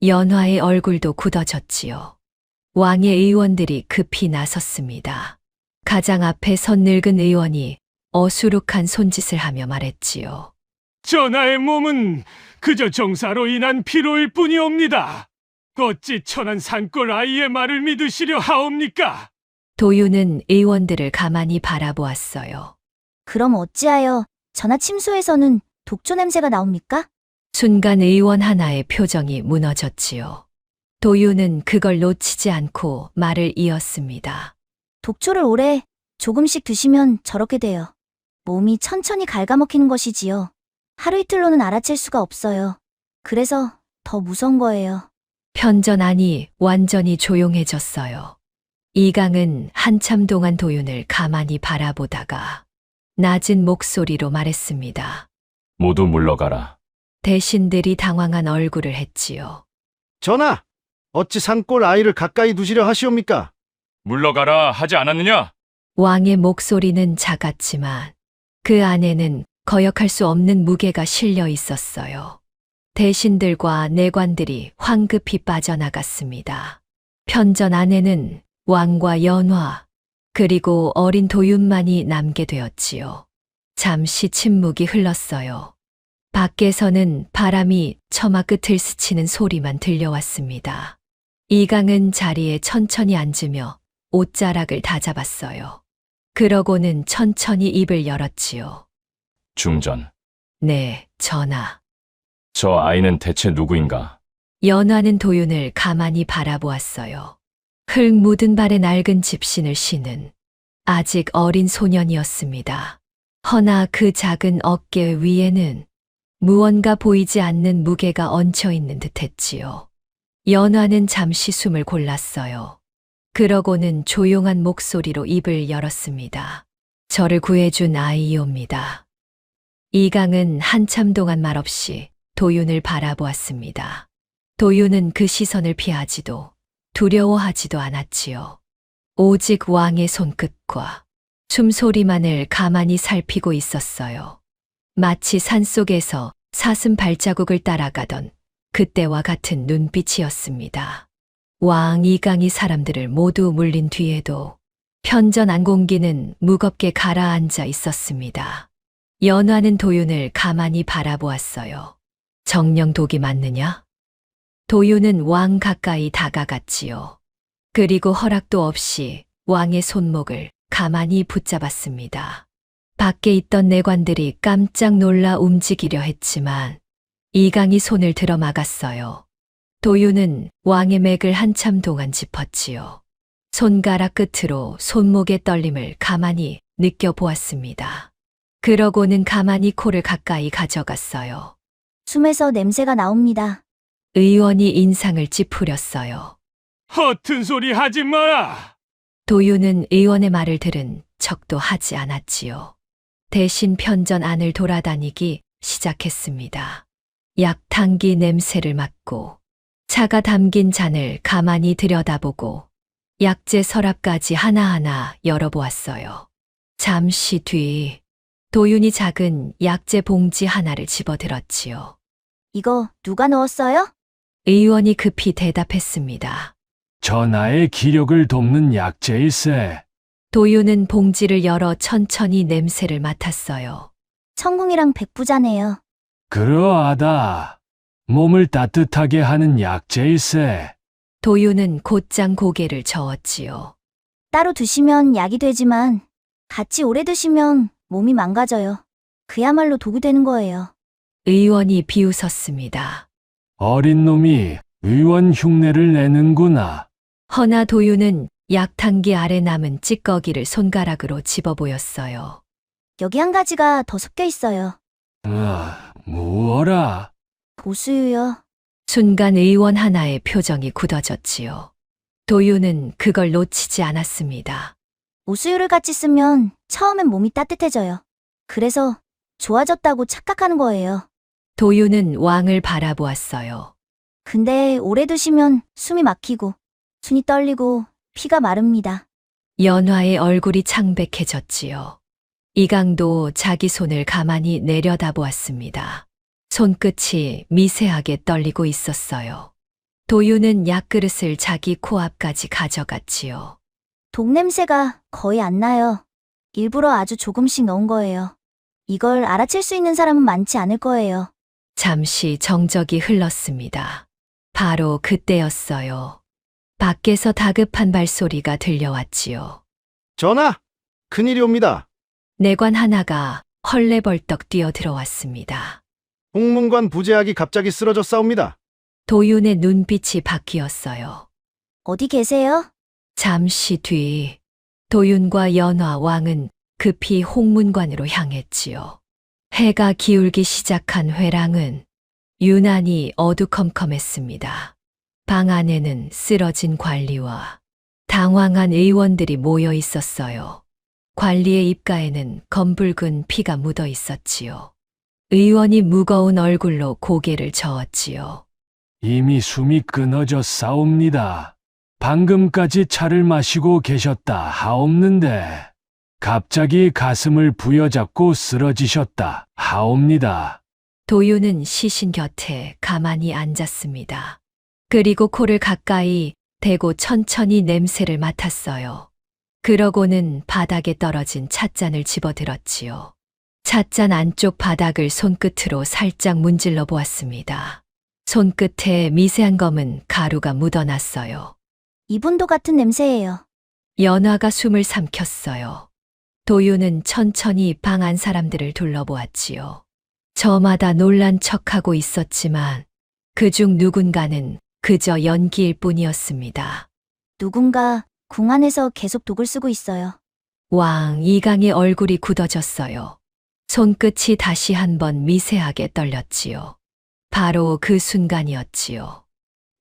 연화의 얼굴도 굳어졌지요. 왕의 의원들이 급히 나섰습니다. 가장 앞에 선 늙은 의원이 어수룩한 손짓을 하며 말했지요. 전하의 몸은 그저 정사로 인한 피로일 뿐이옵니다. 어찌 천한 산골 아이의 말을 믿으시려 하옵니까? 도윤은 의원들을 가만히 바라보았어요. 그럼 어찌하여 전하 침소에서는 독초 냄새가 나옵니까? 순간 의원 하나의 표정이 무너졌지요. 도윤은 그걸 놓치지 않고 말을 이었습니다. 독초를 오래 조금씩 드시면 저렇게 돼요. 몸이 천천히 갉아먹히는 것이지요. 하루 이틀로는 알아챌 수가 없어요. 그래서 더 무서운 거예요. 편전 안이 완전히 조용해졌어요. 이강은 한참 동안 도윤을 가만히 바라보다가 낮은 목소리로 말했습니다. 모두 물러가라. 대신들이 당황한 얼굴을 했지요. 전하! 어찌 산골 아이를 가까이 두시려 하시옵니까? 물러가라 하지 않았느냐? 왕의 목소리는 작았지만 그 안에는 거역할 수 없는 무게가 실려 있었어요. 대신들과 내관들이 황급히 빠져나갔습니다. 편전 안에는 왕과 연화, 그리고 어린 도윤만이 남게 되었지요. 잠시 침묵이 흘렀어요. 밖에서는 바람이 처마 끝을 스치는 소리만 들려왔습니다. 이강은 자리에 천천히 앉으며 옷자락을 다잡았어요. 그러고는 천천히 입을 열었지요. 중전. 네, 전하. 저 아이는 대체 누구인가? 연화는 도윤을 가만히 바라보았어요. 흙 묻은 발에 낡은 집신을 신은 아직 어린 소년이었습니다. 허나 그 작은 어깨 위에는 무언가 보이지 않는 무게가 얹혀 있는 듯했지요. 연화는 잠시 숨을 골랐어요. 그러고는 조용한 목소리로 입을 열었습니다. 저를 구해준 아이옵니다. 이강은 한참 동안 말없이 도윤을 바라보았습니다. 도윤은 그 시선을 피하지도 두려워하지도 않았지요. 오직 왕의 손끝과 숨소리만을 가만히 살피고 있었어요. 마치 산속에서 사슴 발자국을 따라가던 그때와 같은 눈빛이었습니다. 왕 이강이 사람들을 모두 물린 뒤에도 편전 안공기는 무겁게 가라앉아 있었습니다. 연화는 도윤을 가만히 바라보았어요. 정령 독이 맞느냐? 도윤은 왕 가까이 다가갔지요. 그리고 허락도 없이 왕의 손목을 가만히 붙잡았습니다. 밖에 있던 내관들이 깜짝 놀라 움직이려 했지만 이강이 손을 들어 막았어요. 도윤은 왕의 맥을 한참 동안 짚었지요. 손가락 끝으로 손목의 떨림을 가만히 느껴보았습니다. 그러고는 가만히 코를 가까이 가져갔어요. 숨에서 냄새가 나옵니다. 의원이 인상을 찌푸렸어요. 허튼 소리 하지 마라. 도윤은 의원의 말을 들은 척도 하지 않았지요. 대신 편전 안을 돌아다니기 시작했습니다. 약탕기 냄새를 맡고 차가 담긴 잔을 가만히 들여다보고 약재 서랍까지 하나하나 열어보았어요. 잠시 뒤 도윤이 작은 약재 봉지 하나를 집어들었지요. 이거 누가 넣었어요? 의원이 급히 대답했습니다. 전하의 기력을 돕는 약재일세. 도윤은 봉지를 열어 천천히 냄새를 맡았어요. 천궁이랑 백부자네요. 그러하다. 몸을 따뜻하게 하는 약재일세. 도윤은 곧장 고개를 저었지요. 따로 드시면 약이 되지만 같이 오래 드시면 몸이 망가져요. 그야말로 독이 되는 거예요. 의원이 비웃었습니다. 어린 놈이 의원 흉내를 내는구나. 허나 도윤은 약탕기 아래 남은 찌꺼기를 손가락으로 집어 보였어요. 여기 한 가지가 더 섞여 있어요. 무어라. 보수유요. 순간 의원 하나의 표정이 굳어졌지요. 도윤은 그걸 놓치지 않았습니다. 우수유를 같이 쓰면 처음엔 몸이 따뜻해져요. 그래서 좋아졌다고 착각하는 거예요. 도윤은 왕을 바라보았어요. 근데 오래 두시면 숨이 막히고 손이 떨리고 피가 마릅니다. 연화의 얼굴이 창백해졌지요. 이강도 자기 손을 가만히 내려다보았습니다. 손끝이 미세하게 떨리고 있었어요. 도윤은 약그릇을 자기 코앞까지 가져갔지요. 독 냄새가 거의 안 나요. 일부러 아주 조금씩 넣은 거예요. 이걸 알아챌 수 있는 사람은 많지 않을 거예요. 잠시 정적이 흘렀습니다. 바로 그때였어요. 밖에서 다급한 발소리가 들려왔지요. 전하! 큰일이 옵니다. 내관 하나가 헐레벌떡 뛰어들어왔습니다. 홍문관 부제학이 갑자기 쓰러졌사옵니다. 도윤의 눈빛이 바뀌었어요. 어디 계세요? 잠시 뒤 도윤과 연화 왕은 급히 홍문관으로 향했지요. 해가 기울기 시작한 회랑은 유난히 어두컴컴했습니다. 방 안에는 쓰러진 관리와 당황한 의원들이 모여 있었어요. 관리의 입가에는 검붉은 피가 묻어 있었지요. 의원이 무거운 얼굴로 고개를 저었지요. 이미 숨이 끊어져 싸웁니다. 방금까지 차를 마시고 계셨다 하옵는데 갑자기 가슴을 부여잡고 쓰러지셨다 하옵니다. 도윤은 시신 곁에 가만히 앉았습니다. 그리고 코를 가까이 대고 천천히 냄새를 맡았어요. 그러고는 바닥에 떨어진 찻잔을 집어들었지요. 찻잔 안쪽 바닥을 손끝으로 살짝 문질러 보았습니다. 손끝에 미세한 검은 가루가 묻어났어요. 이분도 같은 냄새예요. 연화가 숨을 삼켰어요. 도윤은 천천히 방 안 사람들을 둘러보았지요. 저마다 놀란 척하고 있었지만 그중 누군가는 그저 연기일 뿐이었습니다. 누군가 궁 안에서 계속 독을 쓰고 있어요. 왕 이강의 얼굴이 굳어졌어요. 손끝이 다시 한번 미세하게 떨렸지요. 바로 그 순간이었지요.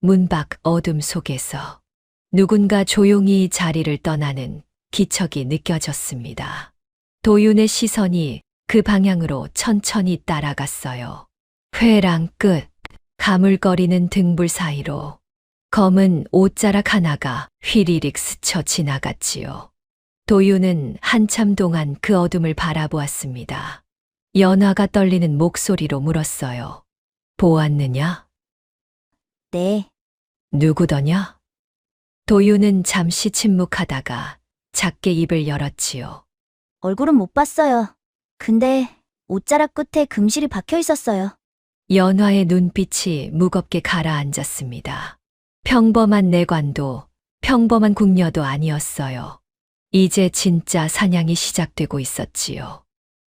문 밖 어둠 속에서 누군가 조용히 자리를 떠나는 기척이 느껴졌습니다. 도윤의 시선이 그 방향으로 천천히 따라갔어요. 회랑 끝, 가물거리는 등불 사이로 검은 옷자락 하나가 휘리릭 스쳐 지나갔지요. 도윤은 한참 동안 그 어둠을 바라보았습니다. 연화가 떨리는 목소리로 물었어요. 보았느냐? 네, 누구더냐? 도윤은 잠시 침묵하다가 작게 입을 열었지요. 얼굴은 못 봤어요. 근데 옷자락 끝에 금실이 박혀 있었어요. 연화의 눈빛이 무겁게 가라앉았습니다. 평범한 내관도 평범한 궁녀도 아니었어요. 이제 진짜 사냥이 시작되고 있었지요.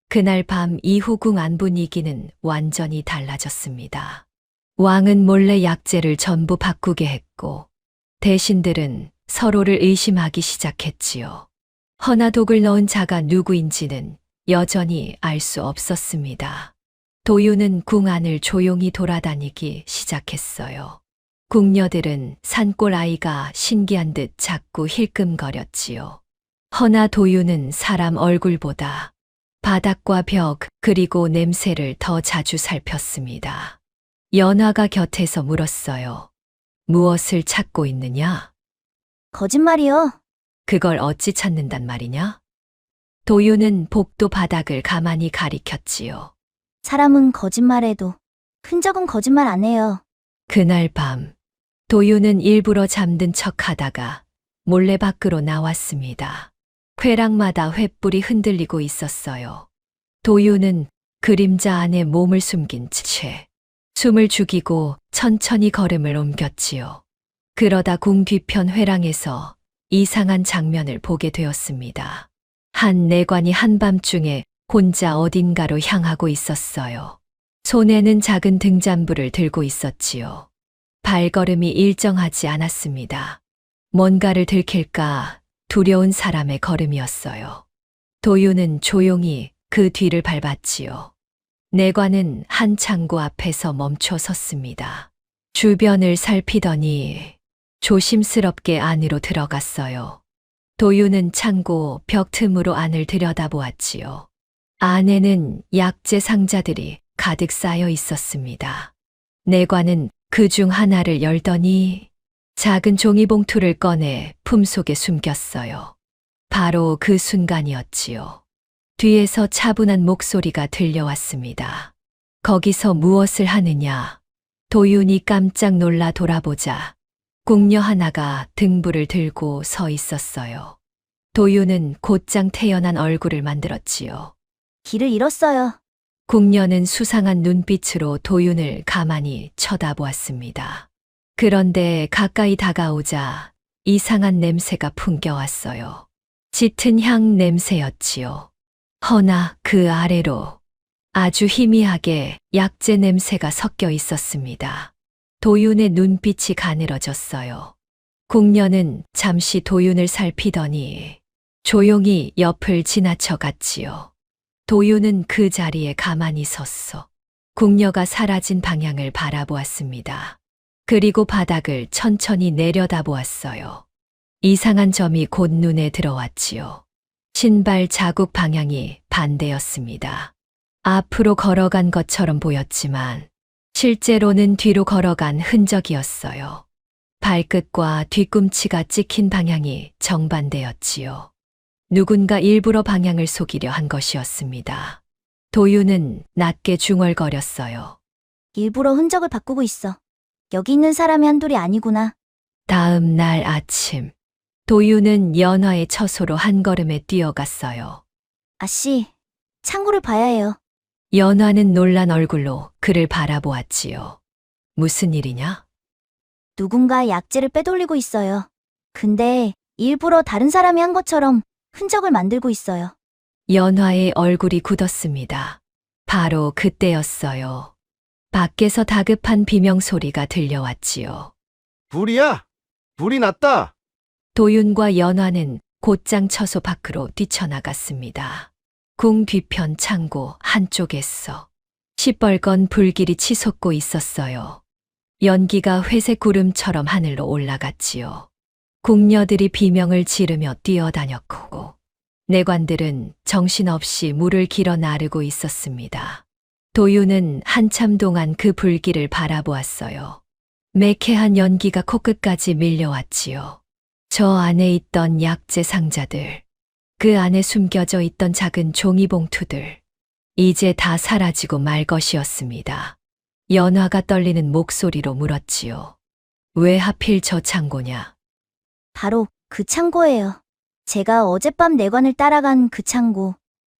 그날 밤 이후궁 안 분위기는 완전히 달라졌습니다. 왕은 몰래 약재를 전부 바꾸게 했고 대신들은 서로를 의심하기 시작했지요. 허나 독을 넣은 자가 누구인지는 여전히 알 수 없었습니다. 도윤은 궁 안을 조용히 돌아다니기 시작했어요. 궁녀들은 산골 아이가 신기한 듯 자꾸 힐끔거렸지요. 허나 도윤은 사람 얼굴보다 바닥과 벽 그리고 냄새를 더 자주 살폈습니다. 연화가 곁에서 물었어요. 무엇을 찾고 있느냐? 거짓말이요. 그걸 어찌 찾는단 말이냐? 도윤은 복도 바닥을 가만히 가리켰지요. 사람은 거짓말해도 흔적은 거짓말 안 해요. 그날 밤 도윤은 일부러 잠든 척 하다가 몰래 밖으로 나왔습니다. 회랑마다 횃불이 흔들리고 있었어요. 도윤은 그림자 안에 몸을 숨긴 채 숨을 죽이고 천천히 걸음을 옮겼지요. 그러다 궁 뒤편 회랑에서 이상한 장면을 보게 되었습니다. 한 내관이 한밤중에 혼자 어딘가로 향하고 있었어요. 손에는 작은 등잔불을 들고 있었지요. 발걸음이 일정하지 않았습니다. 뭔가를 들킬까 두려운 사람의 걸음이었어요. 도윤은 조용히 그 뒤를 밟았지요. 내관은 한 창고 앞에서 멈춰 섰습니다. 주변을 살피더니 조심스럽게 안으로 들어갔어요. 도윤은 창고 벽 틈으로 안을 들여다보았지요. 안에는 약재 상자들이 가득 쌓여 있었습니다. 내관은 그 중 하나를 열더니 작은 종이봉투를 꺼내 품속에 숨겼어요. 바로 그 순간이었지요. 뒤에서 차분한 목소리가 들려왔습니다. 거기서 무엇을 하느냐? 도윤이 깜짝 놀라 돌아보자 궁녀 하나가 등불을 들고 서 있었어요. 도윤은 곧장 태연한 얼굴을 만들었지요. 길을 잃었어요. 궁녀는 수상한 눈빛으로 도윤을 가만히 쳐다보았습니다. 그런데 가까이 다가오자 이상한 냄새가 풍겨왔어요. 짙은 향 냄새였지요. 허나 그 아래로 아주 희미하게 약재 냄새가 섞여 있었습니다. 도윤의 눈빛이 가늘어졌어요. 궁녀는 잠시 도윤을 살피더니 조용히 옆을 지나쳐 갔지요. 도윤은 그 자리에 가만히 섰어. 궁녀가 사라진 방향을 바라보았습니다. 그리고 바닥을 천천히 내려다보았어요. 이상한 점이 곧 눈에 들어왔지요. 신발 자국 방향이 반대였습니다. 앞으로 걸어간 것처럼 보였지만 실제로는 뒤로 걸어간 흔적이었어요. 발끝과 뒤꿈치가 찍힌 방향이 정반대였지요. 누군가 일부러 방향을 속이려 한 것이었습니다. 도윤은 낮게 중얼거렸어요. 일부러 흔적을 바꾸고 있어. 여기 있는 사람이 한둘이 아니구나. 다음 날 아침, 도윤은 연화의 처소로 한 걸음에 뛰어갔어요. 아씨, 창고를 봐야 해요. 연화는 놀란 얼굴로 그를 바라보았지요. 무슨 일이냐? 누군가 약재를 빼돌리고 있어요. 근데 일부러 다른 사람이 한 것처럼 흔적을 만들고 있어요. 연화의 얼굴이 굳었습니다. 바로 그때였어요. 밖에서 다급한 비명소리가 들려왔지요. 불이야! 불이 났다! 도윤과 연화는 곧장 처소 밖으로 뛰쳐나갔습니다. 궁 뒤편 창고 한쪽에서 시뻘건 불길이 치솟고 있었어요. 연기가 회색 구름처럼 하늘로 올라갔지요. 궁녀들이 비명을 지르며 뛰어다녔고 내관들은 정신없이 물을 길어 나르고 있었습니다. 도윤은 한참 동안 그 불길을 바라보았어요. 매캐한 연기가 코끝까지 밀려왔지요. 저 안에 있던 약재 상자들, 그 안에 숨겨져 있던 작은 종이봉투들, 이제 다 사라지고 말 것이었습니다. 연화가 떨리는 목소리로 물었지요. 왜 하필 저 창고냐? 바로 그 창고예요. 제가 어젯밤 내관을 따라간 그 창고.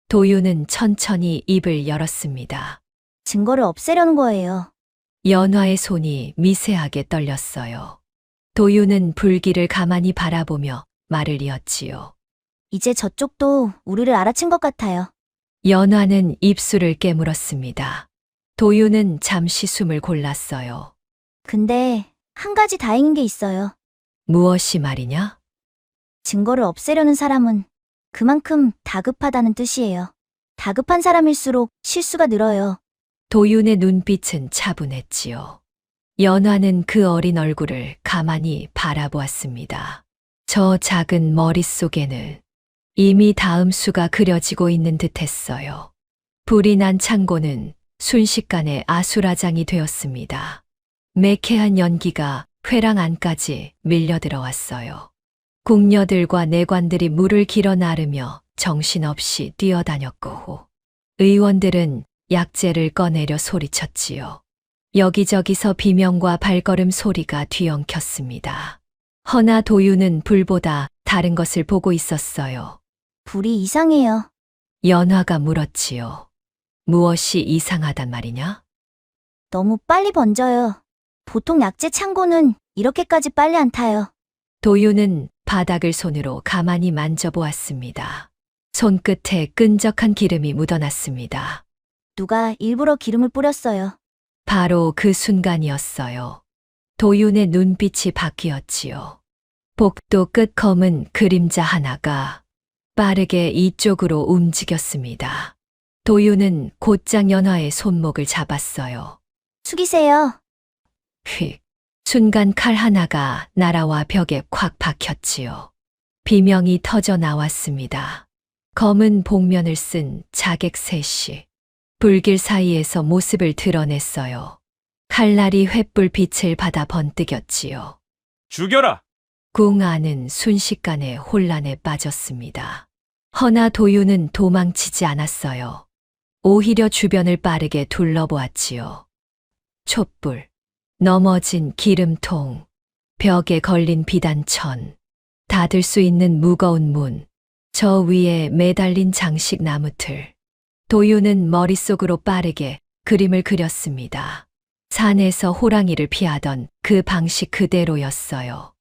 도윤은 천천히 입을 열었습니다. 증거를 없애려는 거예요. 연화의 손이 미세하게 떨렸어요. 도윤은 불길을 가만히 바라보며 말을 이었지요. 이제 저쪽도 우리를 알아챈 것 같아요. 연화는 입술을 깨물었습니다. 도윤은 잠시 숨을 골랐어요. 근데 한 가지 다행인 게 있어요. 무엇이 말이냐? 증거를 없애려는 사람은 그만큼 다급하다는 뜻이에요. 다급한 사람일수록 실수가 늘어요. 도윤의 눈빛은 차분했지요. 연화는 그 어린 얼굴을 가만히 바라보았습니다. 저 작은 머릿속에는 이미 다음 수가 그려지고 있는 듯했어요. 불이 난 창고는 순식간에 아수라장이 되었습니다. 매캐한 연기가 회랑 안까지 밀려들어왔어요. 궁녀들과 내관들이 물을 길어 나르며 정신없이 뛰어다녔고 의원들은 약재를 꺼내려 소리쳤지요. 여기저기서 비명과 발걸음 소리가 뒤엉켰습니다. 허나 도윤은 불보다 다른 것을 보고 있었어요. 불이 이상해요. 연화가 물었지요. 무엇이 이상하단 말이냐? 너무 빨리 번져요. 보통 약재 창고는 이렇게까지 빨리 안 타요. 도윤은 바닥을 손으로 가만히 만져보았습니다. 손끝에 끈적한 기름이 묻어났습니다. 누가 일부러 기름을 뿌렸어요. 바로 그 순간이었어요. 도윤의 눈빛이 바뀌었지요. 복도 끝 검은 그림자 하나가 빠르게 이쪽으로 움직였습니다. 도윤은 곧장 연화의 손목을 잡았어요. 숙이세요. 휙, 순간 칼 하나가 날아와 벽에 콱 박혔지요. 비명이 터져 나왔습니다. 검은 복면을 쓴 자객 셋이 불길 사이에서 모습을 드러냈어요. 칼날이 횃불 빛을 받아 번뜩였지요. 죽여라! 궁 안은 순식간에 혼란에 빠졌습니다. 허나 도유는 도망치지 않았어요. 오히려 주변을 빠르게 둘러보았지요. 촛불, 넘어진 기름통, 벽에 걸린 비단천, 닫을 수 있는 무거운 문, 저 위에 매달린 장식 나무틀. 도유는 머릿속으로 빠르게 그림을 그렸습니다. 산에서 호랑이를 피하던 그 방식 그대로였어요.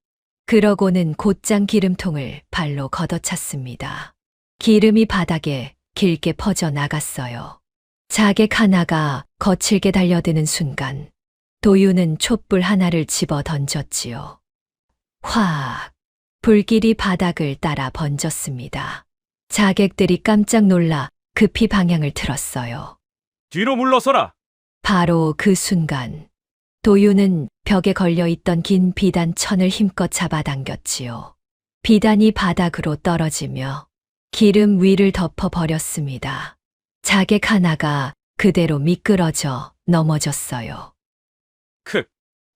그러고는 곧장 기름통을 발로 걷어찼습니다. 기름이 바닥에 길게 퍼져 나갔어요. 자객 하나가 거칠게 달려드는 순간 도유는 촛불 하나를 집어 던졌지요. 확! 불길이 바닥을 따라 번졌습니다. 자객들이 깜짝 놀라 급히 방향을 틀었어요. 뒤로 물러서라! 바로 그 순간 도유는 벽에 걸려있던 긴 비단 천을 힘껏 잡아당겼지요. 비단이 바닥으로 떨어지며 기름 위를 덮어버렸습니다. 자객 하나가 그대로 미끄러져 넘어졌어요. 크!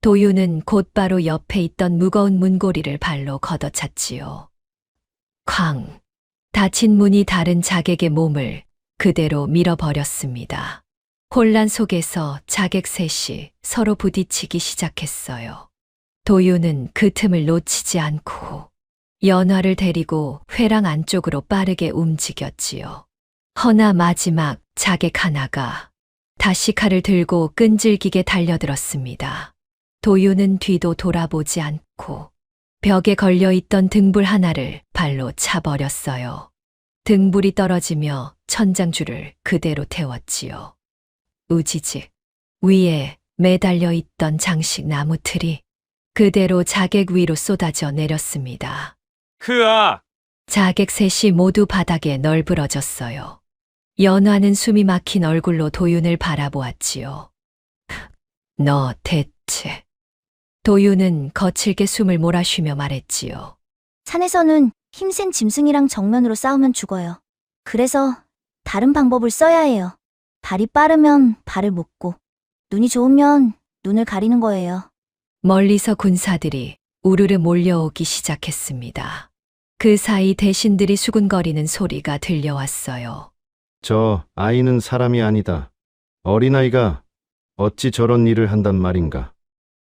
도유는 곧바로 옆에 있던 무거운 문고리를 발로 걷어찼지요. 쾅! 닫힌 문이 다른 자객의 몸을 그대로 밀어버렸습니다. 혼란 속에서 자객 셋이 서로 부딪히기 시작했어요. 도유는 그 틈을 놓치지 않고 연화를 데리고 회랑 안쪽으로 빠르게 움직였지요. 허나 마지막 자객 하나가 다시 칼을 들고 끈질기게 달려들었습니다. 도유는 뒤도 돌아보지 않고 벽에 걸려있던 등불 하나를 발로 차버렸어요. 등불이 떨어지며 천장줄을 그대로 태웠지요. 우지직 위에 매달려 있던 장식 나무 틀이 그대로 자객 위로 쏟아져 내렸습니다. 흐아! 자객 셋이 모두 바닥에 널브러졌어요. 연화는 숨이 막힌 얼굴로 도윤을 바라보았지요. 너 대체... 도윤은 거칠게 숨을 몰아쉬며 말했지요. 산에서는 힘센 짐승이랑 정면으로 싸우면 죽어요. 그래서 다른 방법을 써야 해요. 발이 빠르면 발을 묶고, 눈이 좋으면 눈을 가리는 거예요. 멀리서 군사들이 우르르 몰려오기 시작했습니다. 그 사이 대신들이 수군거리는 소리가 들려왔어요. 저 아이는 사람이 아니다. 어린아이가 어찌 저런 일을 한단 말인가.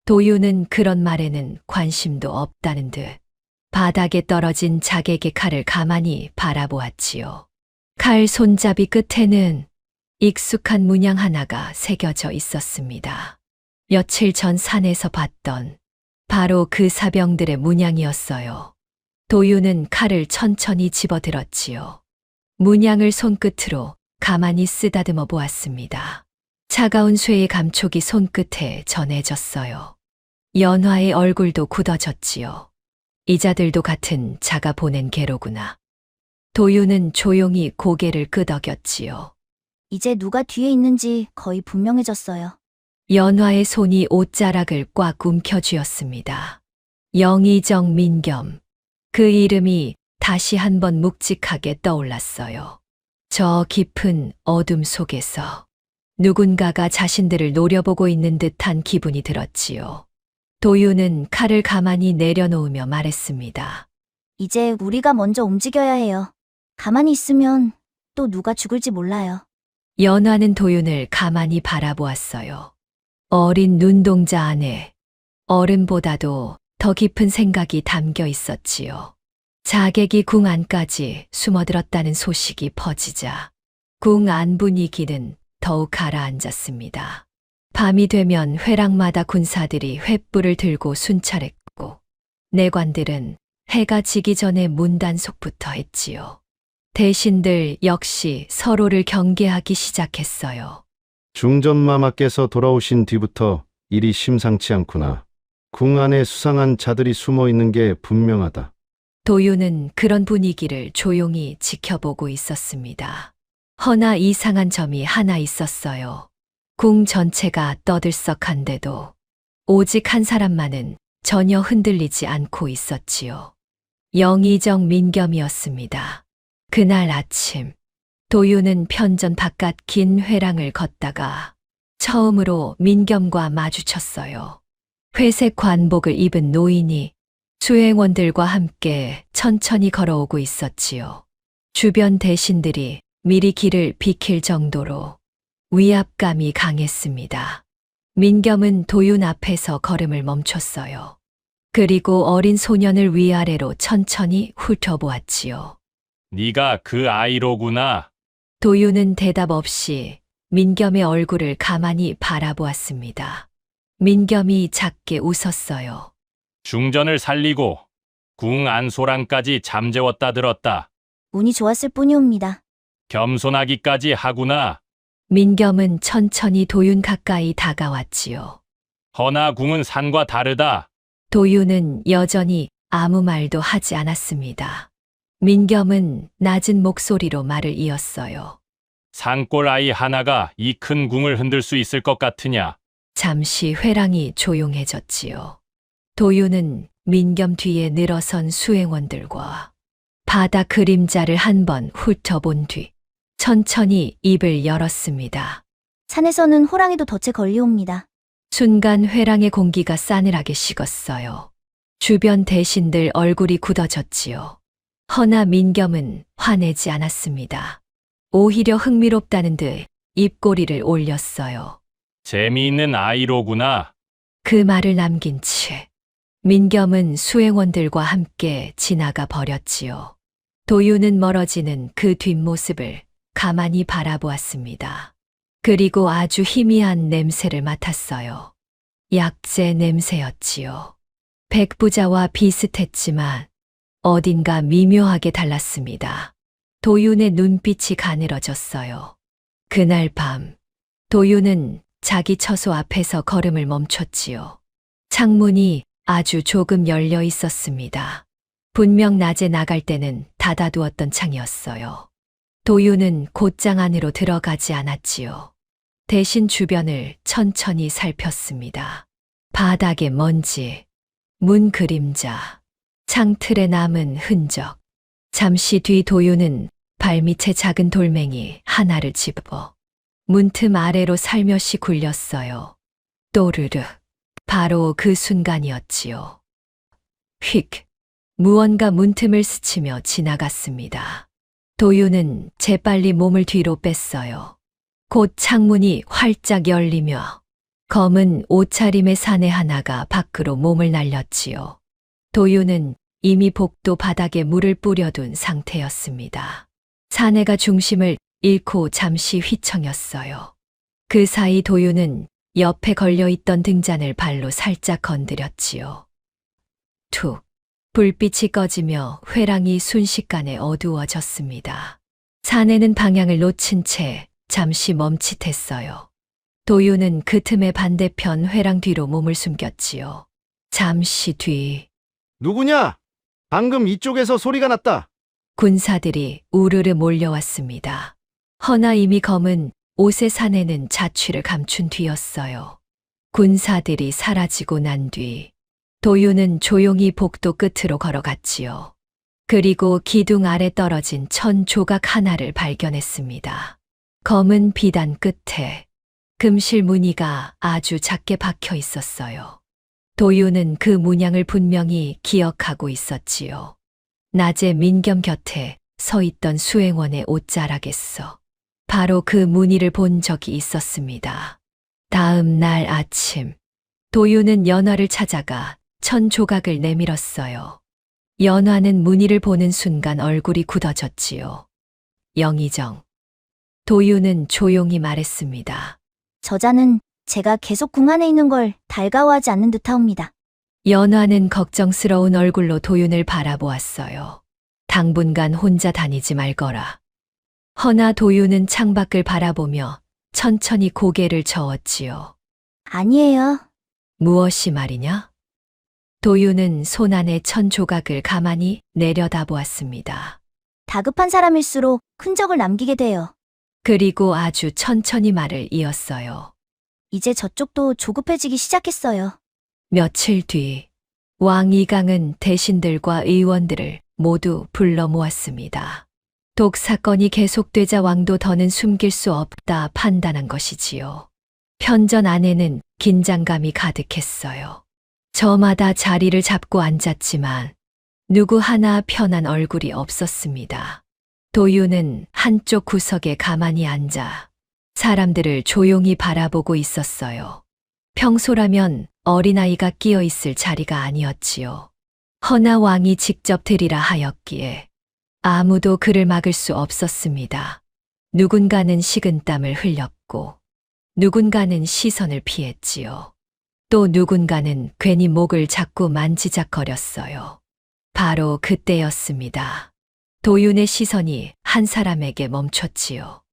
도유는 그런 말에는 관심도 없다는 듯 바닥에 떨어진 자객의 칼을 가만히 바라보았지요. 칼 손잡이 끝에는 익숙한 문양 하나가 새겨져 있었습니다. 며칠 전 산에서 봤던 바로 그 사병들의 문양이었어요. 도유는 칼을 천천히 집어들었지요. 문양을 손끝으로 가만히 쓰다듬어 보았습니다. 차가운 쇠의 감촉이 손끝에 전해졌어요. 연화의 얼굴도 굳어졌지요. 이자들도 같은 자가 보낸 개로구나. 도유는 조용히 고개를 끄덕였지요. 이제 누가 뒤에 있는지 거의 분명해졌어요. 연화의 손이 옷자락을 꽉 움켜쥐었습니다. 영의정 민겸. 그 이름이 다시 한번 묵직하게 떠올랐어요. 저 깊은 어둠 속에서 누군가가 자신들을 노려보고 있는 듯한 기분이 들었지요. 도유는 칼을 가만히 내려놓으며 말했습니다. 이제 우리가 먼저 움직여야 해요. 가만히 있으면 또 누가 죽을지 몰라요. 연화는 도윤을 가만히 바라보았어요. 어린 눈동자 안에 어른보다도 더 깊은 생각이 담겨 있었지요. 자객이 궁 안까지 숨어들었다는 소식이 퍼지자 궁 안 분위기는 더욱 가라앉았습니다. 밤이 되면 회랑마다 군사들이 횃불을 들고 순찰했고 내관들은 해가 지기 전에 문단속부터 했지요. 대신들 역시 서로를 경계하기 시작했어요. 중전마마께서 돌아오신 뒤부터 일이 심상치 않구나. 궁 안에 수상한 자들이 숨어 있는 게 분명하다. 도유는 그런 분위기를 조용히 지켜보고 있었습니다. 허나 이상한 점이 하나 있었어요. 궁 전체가 떠들썩한데도 오직 한 사람만은 전혀 흔들리지 않고 있었지요. 영의정 민겸이었습니다. 그날 아침, 도윤은 편전 바깥 긴 회랑을 걷다가 처음으로 민겸과 마주쳤어요. 회색 관복을 입은 노인이 수행원들과 함께 천천히 걸어오고 있었지요. 주변 대신들이 미리 길을 비킬 정도로 위압감이 강했습니다. 민겸은 도윤 앞에서 걸음을 멈췄어요. 그리고 어린 소년을 위아래로 천천히 훑어보았지요. 네가 그 아이로구나. 도윤은 대답 없이 민겸의 얼굴을 가만히 바라보았습니다. 민겸이 작게 웃었어요. 중전을 살리고 궁 안소랑까지 잠재웠다 들었다. 운이 좋았을 뿐이옵니다. 겸손하기까지 하구나. 민겸은 천천히 도윤 가까이 다가왔지요. 허나 궁은 산과 다르다. 도윤은 여전히 아무 말도 하지 않았습니다. 민겸은 낮은 목소리로 말을 이었어요. 산골 아이 하나가 이 큰 궁을 흔들 수 있을 것 같으냐? 잠시 회랑이 조용해졌지요. 도윤은 민겸 뒤에 늘어선 수행원들과 바다 그림자를 한번 훑어본 뒤 천천히 입을 열었습니다. 산에서는 호랑이도 덫에 걸리옵니다. 순간 회랑의 공기가 싸늘하게 식었어요. 주변 대신들 얼굴이 굳어졌지요. 허나 민겸은 화내지 않았습니다. 오히려 흥미롭다는 듯 입꼬리를 올렸어요. 재미있는 아이로구나. 그 말을 남긴 채 민겸은 수행원들과 함께 지나가 버렸지요. 도윤은 멀어지는 그 뒷모습을 가만히 바라보았습니다. 그리고 아주 희미한 냄새를 맡았어요. 약재 냄새였지요. 백부자와 비슷했지만 어딘가 미묘하게 달랐습니다. 도윤의 눈빛이 가늘어졌어요. 그날 밤, 도윤은 자기 처소 앞에서 걸음을 멈췄지요. 창문이 아주 조금 열려 있었습니다. 분명 낮에 나갈 때는 닫아두었던 창이었어요. 도윤은 곧장 안으로 들어가지 않았지요. 대신 주변을 천천히 살폈습니다. 바닥에 먼지, 문 그림자, 창틀에 남은 흔적. 잠시 뒤 도윤은 발밑에 작은 돌멩이 하나를 집어 문틈 아래로 살며시 굴렸어요. 또르르. 바로 그 순간이었지요. 휙. 무언가 문틈을 스치며 지나갔습니다. 도윤은 재빨리 몸을 뒤로 뺐어요. 곧 창문이 활짝 열리며 검은 옷차림의 사내 하나가 밖으로 몸을 날렸지요. 도윤은 이미 복도 바닥에 물을 뿌려둔 상태였습니다. 사내가 중심을 잃고 잠시 휘청였어요. 그 사이 도윤은 옆에 걸려있던 등잔을 발로 살짝 건드렸지요. 툭. 불빛이 꺼지며 회랑이 순식간에 어두워졌습니다. 사내는 방향을 놓친 채 잠시 멈칫했어요. 도윤은 그 틈에 반대편 회랑 뒤로 몸을 숨겼지요. 잠시 뒤 누구냐? 방금 이쪽에서 소리가 났다. 군사들이 우르르 몰려왔습니다. 허나 이미 검은 옷의 사내는 자취를 감춘 뒤였어요. 군사들이 사라지고 난 뒤 도윤은 조용히 복도 끝으로 걸어갔지요. 그리고 기둥 아래 떨어진 천 조각 하나를 발견했습니다. 검은 비단 끝에 금실 무늬가 아주 작게 박혀 있었어요. 도윤은 그 문양을 분명히 기억하고 있었지요. 낮에 민겸 곁에 서 있던 수행원의 옷자락에서 바로 그 무늬를 본 적이 있었습니다. 다음 날 아침, 도윤은 연화를 찾아가 천 조각을 내밀었어요. 연화는 무늬를 보는 순간 얼굴이 굳어졌지요. 영의정. 도윤은 조용히 말했습니다. 저자는 제가 계속 궁 안에 있는 걸 달가워하지 않는 듯하옵니다. 연화는 걱정스러운 얼굴로 도윤을 바라보았어요. 당분간 혼자 다니지 말거라. 허나 도윤은 창밖을 바라보며 천천히 고개를 저었지요. 아니에요. 무엇이 말이냐? 도윤은 손 안에 천 조각을 가만히 내려다보았습니다. 다급한 사람일수록 흔적을 남기게 돼요. 그리고 아주 천천히 말을 이었어요. 이제 저쪽도 조급해지기 시작했어요. 며칠 뒤 왕 이강은 대신들과 의원들을 모두 불러 모았습니다. 독 사건이 계속되자 왕도 더는 숨길 수 없다 판단한 것이지요. 편전 안에는 긴장감이 가득했어요. 저마다 자리를 잡고 앉았지만 누구 하나 편한 얼굴이 없었습니다. 도유는 한쪽 구석에 가만히 앉아 사람들을 조용히 바라보고 있었어요. 평소라면 어린아이가 끼어 있을 자리가 아니었지요. 허나 왕이 직접 드리라 하였기에 아무도 그를 막을 수 없었습니다. 누군가는 식은땀을 흘렸고 누군가는 시선을 피했지요. 또 누군가는 괜히 목을 자꾸 만지작거렸어요. 바로 그때였습니다. 도윤의 시선이 한 사람에게 멈췄지요.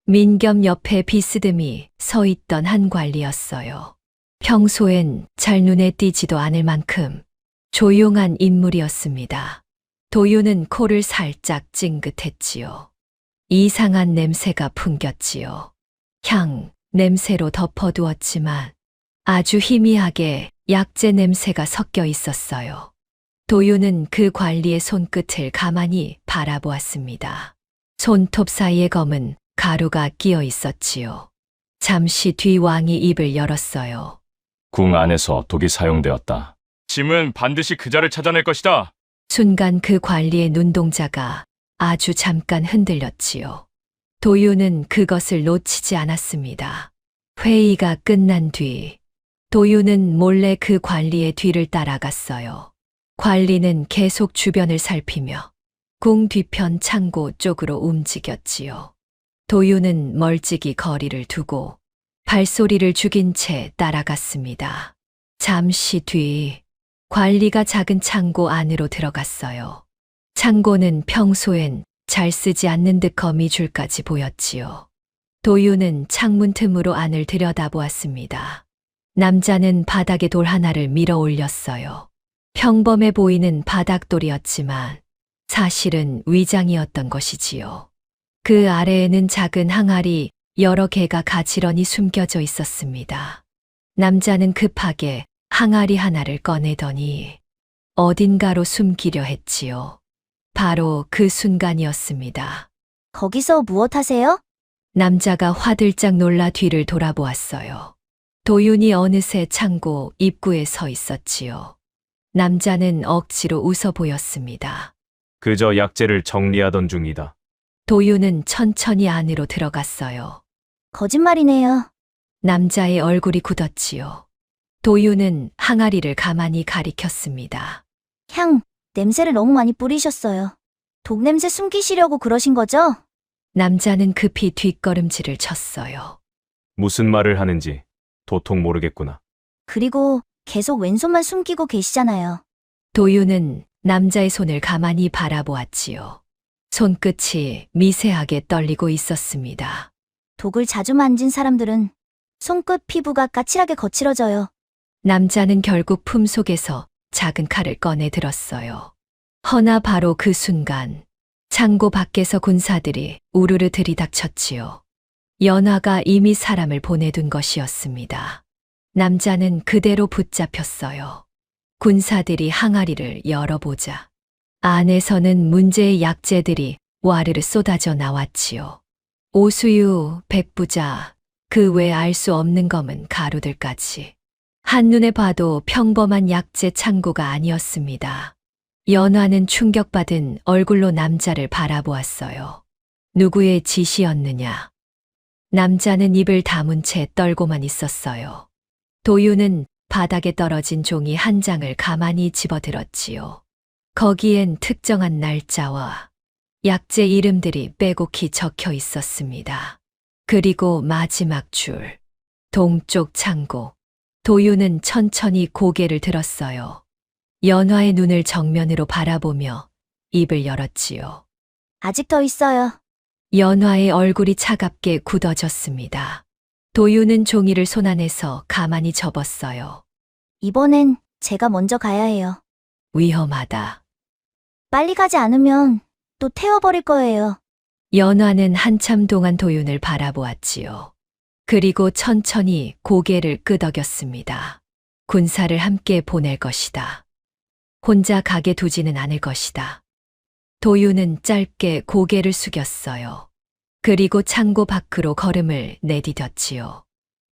민겸 옆에 비스듬히 서 있던 한 관리였어요. 평소엔 잘 눈에 띄지도 않을 만큼 조용한 인물이었습니다. 도윤은 코를 살짝 찡긋했지요. 이상한 냄새가 풍겼지요. 향, 냄새로 덮어두었지만 아주 희미하게 약재 냄새가 섞여 있었어요. 도윤은 그 관리의 손끝을 가만히 바라보았습니다. 손톱 사이에 검은 가루가 끼어 있었지요. 잠시 뒤 왕이 입을 열었어요. 궁 안에서 독이 사용되었다. 짐은 반드시 그자를 찾아낼 것이다. 순간 그 관리의 눈동자가 아주 잠깐 흔들렸지요. 도윤은 그것을 놓치지 않았습니다. 회의가 끝난 뒤 도윤은 몰래 그 관리의 뒤를 따라갔어요. 관리는 계속 주변을 살피며 궁 뒤편 창고 쪽으로 움직였지요. 도윤은 멀찍이 거리를 두고 발소리를 죽인 채 따라갔습니다. 잠시 뒤 관리가 작은 창고 안으로 들어갔어요. 창고는 평소엔 잘 쓰지 않는 듯 거미줄까지 보였지요. 도윤은 창문 틈으로 안을 들여다보았습니다. 남자는 바닥에 돌 하나를 밀어 올렸어요. 평범해 보이는 바닥돌이었지만 사실은 위장이었던 것이지요. 그 아래에는 작은 항아리 여러 개가 가지런히 숨겨져 있었습니다. 남자는 급하게 항아리 하나를 꺼내더니 어딘가로 숨기려 했지요. 바로 그 순간이었습니다. 거기서 무엇 하세요? 남자가 화들짝 놀라 뒤를 돌아보았어요. 도윤이 어느새 창고 입구에 서 있었지요. 남자는 억지로 웃어 보였습니다. 그저 약재를 정리하던 중이다. 도윤은 천천히 안으로 들어갔어요. 거짓말이네요. 남자의 얼굴이 굳었지요. 도윤은 항아리를 가만히 가리켰습니다. 향, 냄새를 너무 많이 뿌리셨어요. 독 냄새 숨기시려고 그러신 거죠? 남자는 급히 뒷걸음질을 쳤어요. 무슨 말을 하는지 도통 모르겠구나. 그리고 계속 왼손만 숨기고 계시잖아요. 도윤은 남자의 손을 가만히 바라보았지요. 손끝이 미세하게 떨리고 있었습니다. 독을 자주 만진 사람들은 손끝 피부가 까칠하게 거칠어져요. 남자는 결국 품속에서 작은 칼을 꺼내 들었어요. 허나 바로 그 순간 창고 밖에서 군사들이 우르르 들이닥쳤지요. 연화가 이미 사람을 보내둔 것이었습니다. 남자는 그대로 붙잡혔어요. 군사들이 항아리를 열어보자 안에서는 문제의 약재들이 와르르 쏟아져 나왔지요. 오수유, 백부자, 그 외 알 수 없는 검은 가루들까지. 한눈에 봐도 평범한 약재 창고가 아니었습니다. 연화는 충격받은 얼굴로 남자를 바라보았어요. 누구의 짓이었느냐? 남자는 입을 다문 채 떨고만 있었어요. 도윤은 바닥에 떨어진 종이 한 장을 가만히 집어들었지요. 거기엔 특정한 날짜와 약재 이름들이 빼곡히 적혀 있었습니다. 그리고 마지막 줄, 동쪽 창고. 도윤은 천천히 고개를 들었어요. 연화의 눈을 정면으로 바라보며 입을 열었지요. 아직 더 있어요. 연화의 얼굴이 차갑게 굳어졌습니다. 도윤은 종이를 손안에서 가만히 접었어요. 이번엔 제가 먼저 가야 해요. 위험하다. 빨리 가지 않으면 또 태워버릴 거예요. 연화는 한참 동안 도윤을 바라보았지요. 그리고 천천히 고개를 끄덕였습니다. 군사를 함께 보낼 것이다. 혼자 가게 두지는 않을 것이다. 도윤은 짧게 고개를 숙였어요. 그리고 창고 밖으로 걸음을 내디뎠지요.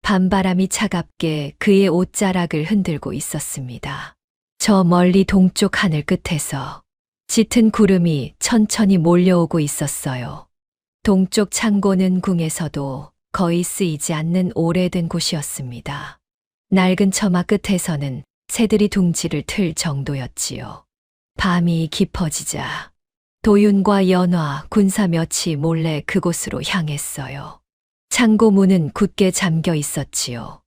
밤바람이 차갑게 그의 옷자락을 흔들고 있었습니다. 저 멀리 동쪽 하늘 끝에서 짙은 구름이 천천히 몰려오고 있었어요. 동쪽 창고는 궁에서도 거의 쓰이지 않는 오래된 곳이었습니다. 낡은 처마 끝에서는 새들이 둥지를 틀 정도였지요. 밤이 깊어지자 도윤과 연화, 군사 몇이 몰래 그곳으로 향했어요. 창고 문은 굳게 잠겨 있었지요.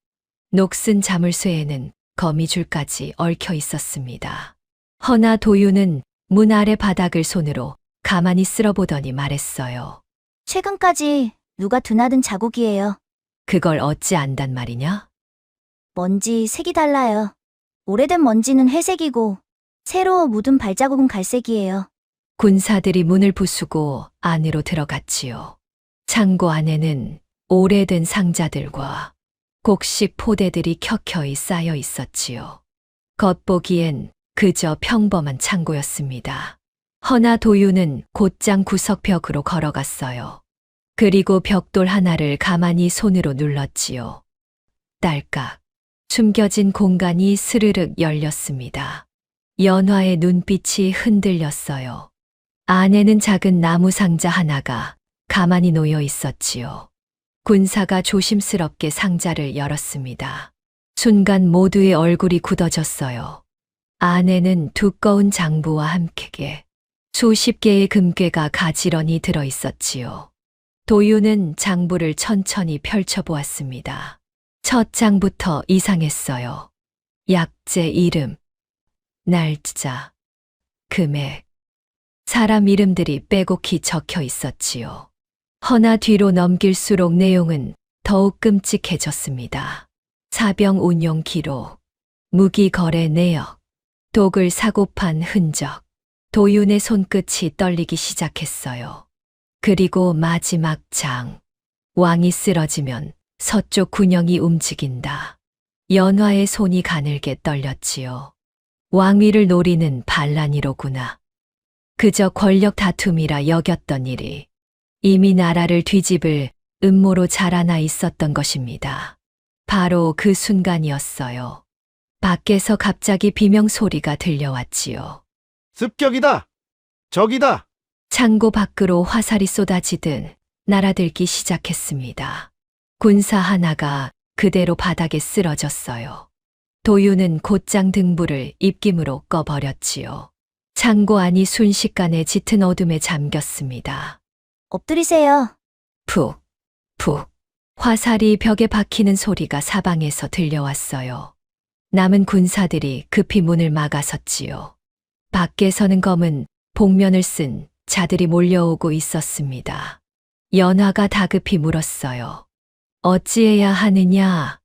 녹슨 자물쇠에는 거미줄까지 얽혀 있었습니다. 허나 도윤은 문 아래 바닥을 손으로 가만히 쓸어보더니 말했어요. 최근까지 누가 드나든 자국이에요. 그걸 어찌 안단 말이냐? 먼지 색이 달라요. 오래된 먼지는 회색이고 새로 묻은 발자국은 갈색이에요. 군사들이 문을 부수고 안으로 들어갔지요. 창고 안에는 오래된 상자들과 곡식 포대들이 켜켜이 쌓여 있었지요. 겉보기엔 그저 평범한 창고였습니다. 허나 도윤은 곧장 구석벽으로 걸어갔어요. 그리고 벽돌 하나를 가만히 손으로 눌렀지요. 딸깍. 숨겨진 공간이 스르륵 열렸습니다. 연화의 눈빛이 흔들렸어요. 안에는 작은 나무 상자 하나가 가만히 놓여 있었지요. 군사가 조심스럽게 상자를 열었습니다. 순간 모두의 얼굴이 굳어졌어요. 안에는 두꺼운 장부와 함께 수십 개의 금괴가 가지런히 들어 있었지요. 도윤은 장부를 천천히 펼쳐보았습니다. 첫 장부터 이상했어요. 약재 이름, 날짜, 금액, 사람 이름들이 빼곡히 적혀 있었지요. 허나 뒤로 넘길수록 내용은 더욱 끔찍해졌습니다. 사병 운용 기록, 무기 거래 내역, 독을 사고 판 흔적, 도윤의 손끝이 떨리기 시작했어요. 그리고 마지막 장, 왕이 쓰러지면 서쪽 군영이 움직인다. 연화의 손이 가늘게 떨렸지요. 왕위를 노리는 반란이로구나. 그저 권력 다툼이라 여겼던 일이 이미 나라를 뒤집을 음모로 자라나 있었던 것입니다. 바로 그 순간이었어요. 밖에서 갑자기 비명 소리가 들려왔지요. 습격이다! 적이다! 창고 밖으로 화살이 쏟아지듯 날아들기 시작했습니다. 군사 하나가 그대로 바닥에 쓰러졌어요. 도윤은 곧장 등불을 입김으로 꺼버렸지요. 창고 안이 순식간에 짙은 어둠에 잠겼습니다. 엎드리세요. 푹, 푹. 화살이 벽에 박히는 소리가 사방에서 들려왔어요. 남은 군사들이 급히 문을 막아섰지요. 밖에서는 검은 복면을 쓴 자들이 몰려오고 있었습니다. 연화가 다급히 물었어요. 어찌해야 하느냐?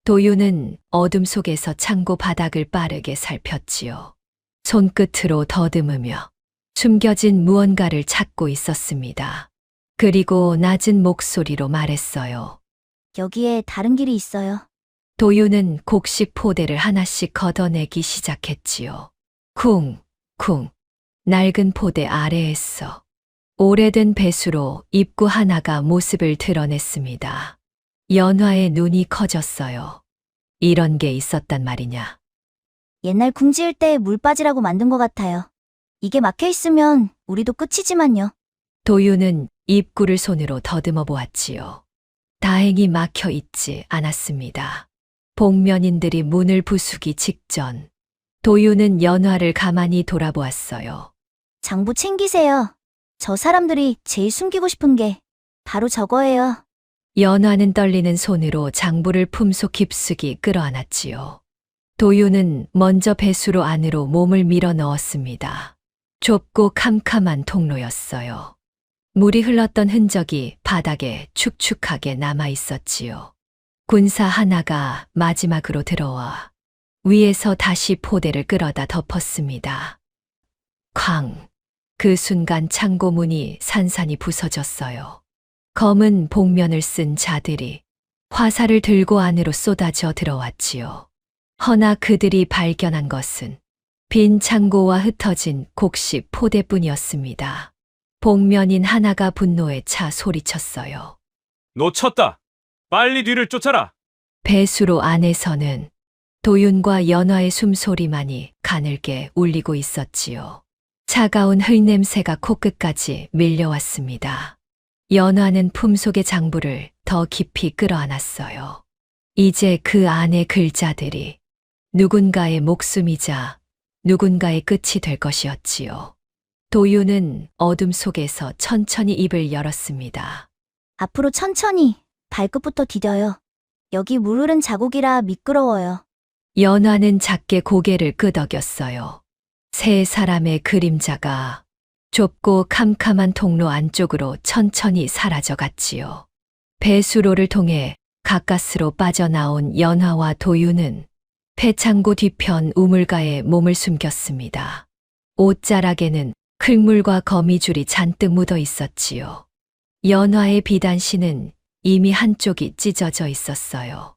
도윤은 어둠 속에서 창고 바닥을 빠르게 살폈지요. 손끝으로 더듬으며 숨겨진 무언가를 찾고 있었습니다. 그리고 낮은 목소리로 말했어요. 여기에 다른 길이 있어요. 도윤은 곡식 포대를 하나씩 걷어내기 시작했지요. 쿵, 쿵. 낡은 포대 아래에서 오래된 배수로 입구 하나가 모습을 드러냈습니다. 연화의 눈이 커졌어요. 이런 게 있었단 말이냐. 옛날 궁 지을 때 물 빠지라고 만든 것 같아요. 이게 막혀 있으면 우리도 끝이지만요. 도윤은 입구를 손으로 더듬어 보았지요. 다행히 막혀 있지 않았습니다. 복면인들이 문을 부수기 직전 도윤은 연화를 가만히 돌아보았어요. 장부 챙기세요. 저 사람들이 제일 숨기고 싶은 게 바로 저거예요. 연화는 떨리는 손으로 장부를 품속 깊숙이 끌어안았지요. 도윤은 먼저 배수로 안으로 몸을 밀어 넣었습니다. 좁고 캄캄한 통로였어요. 물이 흘렀던 흔적이 바닥에 축축하게 남아 있었지요. 군사 하나가 마지막으로 들어와 위에서 다시 포대를 끌어다 덮었습니다. 쾅! 그 순간 창고 문이 산산이 부서졌어요. 검은 복면을 쓴 자들이 화살을 들고 안으로 쏟아져 들어왔지요. 허나 그들이 발견한 것은 빈 창고와 흩어진 곡식 포대뿐이었습니다. 복면인 하나가 분노에 차 소리쳤어요. 놓쳤다. 빨리 뒤를 쫓아라. 배수로 안에서는 도윤과 연화의 숨소리만이 가늘게 울리고 있었지요. 차가운 흙냄새가 코끝까지 밀려왔습니다. 연화는 품속의 장부를 더 깊이 끌어안았어요. 이제 그 안의 글자들이 누군가의 목숨이자 누군가의 끝이 될 것이었지요. 도윤은 어둠 속에서 천천히 입을 열었습니다. 앞으로 천천히 발끝부터 디뎌요. 여기 물 흐른 자국이라 미끄러워요. 연화는 작게 고개를 끄덕였어요. 세 사람의 그림자가 좁고 캄캄한 통로 안쪽으로 천천히 사라져 갔지요. 배수로를 통해 가까스로 빠져나온 연화와 도윤은 폐창고 뒤편 우물가에 몸을 숨겼습니다. 옷자락에는 클물과 거미줄이 잔뜩 묻어 있었지요. 연화의 비단신은 이미 한쪽이 찢어져 있었어요.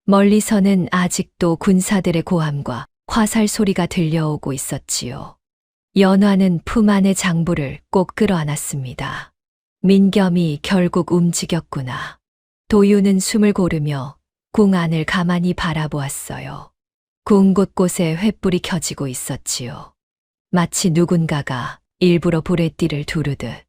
멀리서는 아직도 군사들의 고함과 화살 소리가 들려오고 있었지요. 연화는 품 안의 장부를 꼭 끌어안았습니다. 민겸이 결국 움직였구나. 도윤은 숨을 고르며 궁 안을 가만히 바라보았어요. 궁 곳곳에 횃불이 켜지고 있었지요. 마치 누군가가 일부러 불에 띠를 두르듯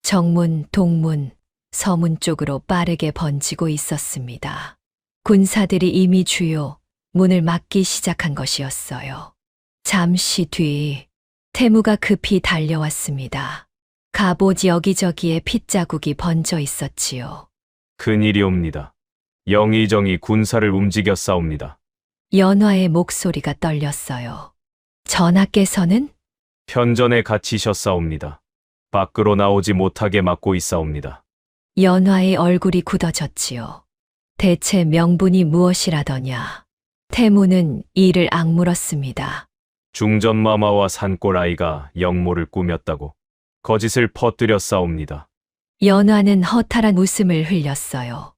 정문, 동문, 서문 쪽으로 빠르게 번지고 있었습니다. 군사들이 이미 주요 문을 막기 시작한 것이었어요. 잠시 뒤 태무가 급히 달려왔습니다. 갑옷 여기저기에 핏자국이 번져 있었지요. 큰일이옵니다. 영의정이 군사를 움직여 싸웁니다. 연화의 목소리가 떨렸어요. 전하께서는? 편전에 갇히셨사옵니다. 밖으로 나오지 못하게 막고 있사옵니다. 연화의 얼굴이 굳어졌지요. 대체 명분이 무엇이라더냐. 태무는 이를 악물었습니다. 중전마마와 산골아이가 영모를 꾸몄다고 거짓을 퍼뜨려 싸웁니다. 연화는 허탈한 웃음을 흘렸어요.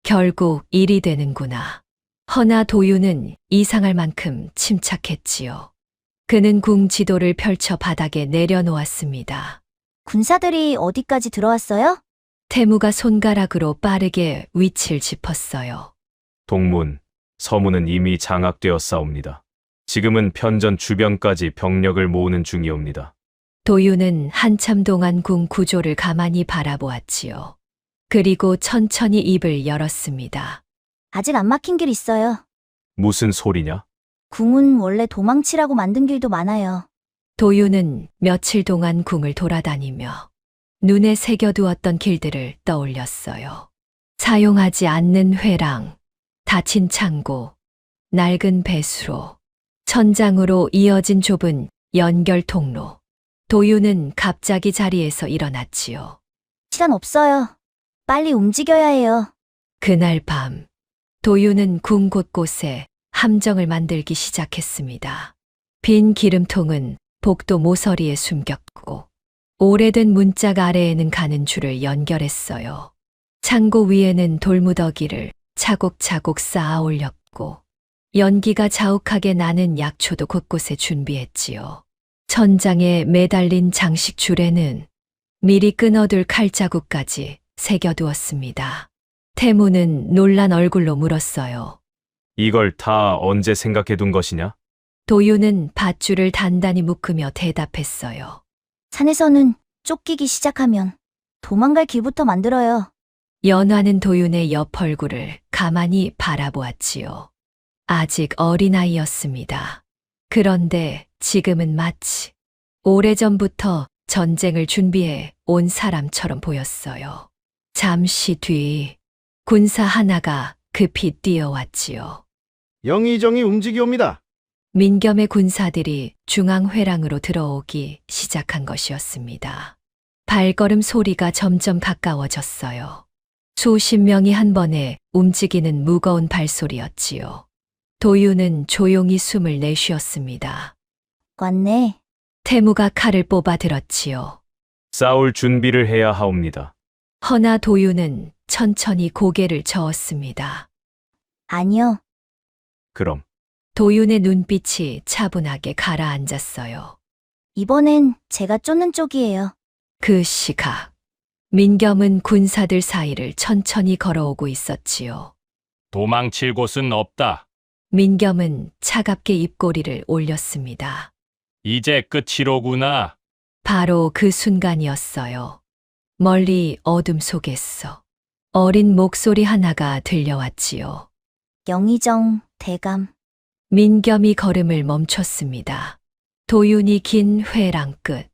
결국 일이 되는구나. 허나 도윤은 이상할 만큼 침착했지요. 그는 궁 지도를 펼쳐 바닥에 내려놓았습니다. 군사들이 어디까지 들어왔어요? 태무가 손가락으로 빠르게 위치를 짚었어요. 동문, 서문은 이미 장악되어 싸웁니다. 지금은 편전 주변까지 병력을 모으는 중이옵니다. 도윤은 한참 동안 궁 구조를 가만히 바라보았지요. 그리고 천천히 입을 열었습니다. 아직 안 막힌 길 있어요. 무슨 소리냐? 궁은 원래 도망치라고 만든 길도 많아요. 도윤은 며칠 동안 궁을 돌아다니며 눈에 새겨두었던 길들을 떠올렸어요. 사용하지 않는 회랑, 닫힌 창고, 낡은 배수로, 천장으로 이어진 좁은 연결 통로. 도윤은 갑자기 자리에서 일어났지요. 시간 없어요. 빨리 움직여야 해요. 그날 밤, 도윤은 궁 곳곳에 함정을 만들기 시작했습니다. 빈 기름통은 복도 모서리에 숨겼고, 오래된 문짝 아래에는 가는 줄을 연결했어요. 창고 위에는 돌무더기를 차곡차곡 쌓아 올렸고, 연기가 자욱하게 나는 약초도 곳곳에 준비했지요. 천장에 매달린 장식 줄에는 미리 끊어둘 칼자국까지 새겨두었습니다. 태무는 놀란 얼굴로 물었어요. 이걸 다 언제 생각해둔 것이냐? 도윤은 밧줄을 단단히 묶으며 대답했어요. 산에서는 쫓기기 시작하면 도망갈 길부터 만들어요. 연화는 도윤의 옆 얼굴을 가만히 바라보았지요. 아직 어린아이였습니다. 그런데 지금은 마치 오래전부터 전쟁을 준비해 온 사람처럼 보였어요. 잠시 뒤 군사 하나가 급히 뛰어왔지요. 영의정이 움직이옵니다. 민겸의 군사들이 중앙회랑으로 들어오기 시작한 것이었습니다. 발걸음 소리가 점점 가까워졌어요. 수십 명이 한 번에 움직이는 무거운 발소리였지요. 도윤은 조용히 숨을 내쉬었습니다. 왔네. 태무가 칼을 뽑아 들었지요. 싸울 준비를 해야 하옵니다. 허나 도윤은 천천히 고개를 저었습니다. 아니요. 그럼 도윤의 눈빛이 차분하게 가라앉았어요. 이번엔 제가 쫓는 쪽이에요. 그 시각, 민겸은 군사들 사이를 천천히 걸어오고 있었지요. 도망칠 곳은 없다. 민겸은 차갑게 입꼬리를 올렸습니다. 이제 끝이로구나. 바로 그 순간이었어요. 멀리 어둠 속에서 어린 목소리 하나가 들려왔지요. 영의정, 대감. 민겸이 걸음을 멈췄습니다. 도윤이 긴 회랑 끝,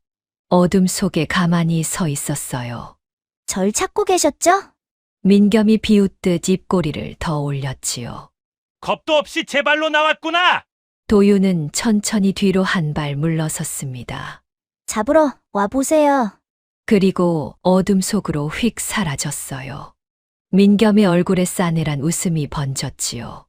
어둠 속에 가만히 서 있었어요. 절 찾고 계셨죠? 민겸이 비웃듯 입꼬리를 더 올렸지요. 겁도 없이 제 발로 나왔구나. 도윤은 천천히 뒤로 한 발 물러섰습니다. 잡으러 와보세요. 그리고 어둠 속으로 휙 사라졌어요. 민겸의 얼굴에 싸늘한 웃음이 번졌지요.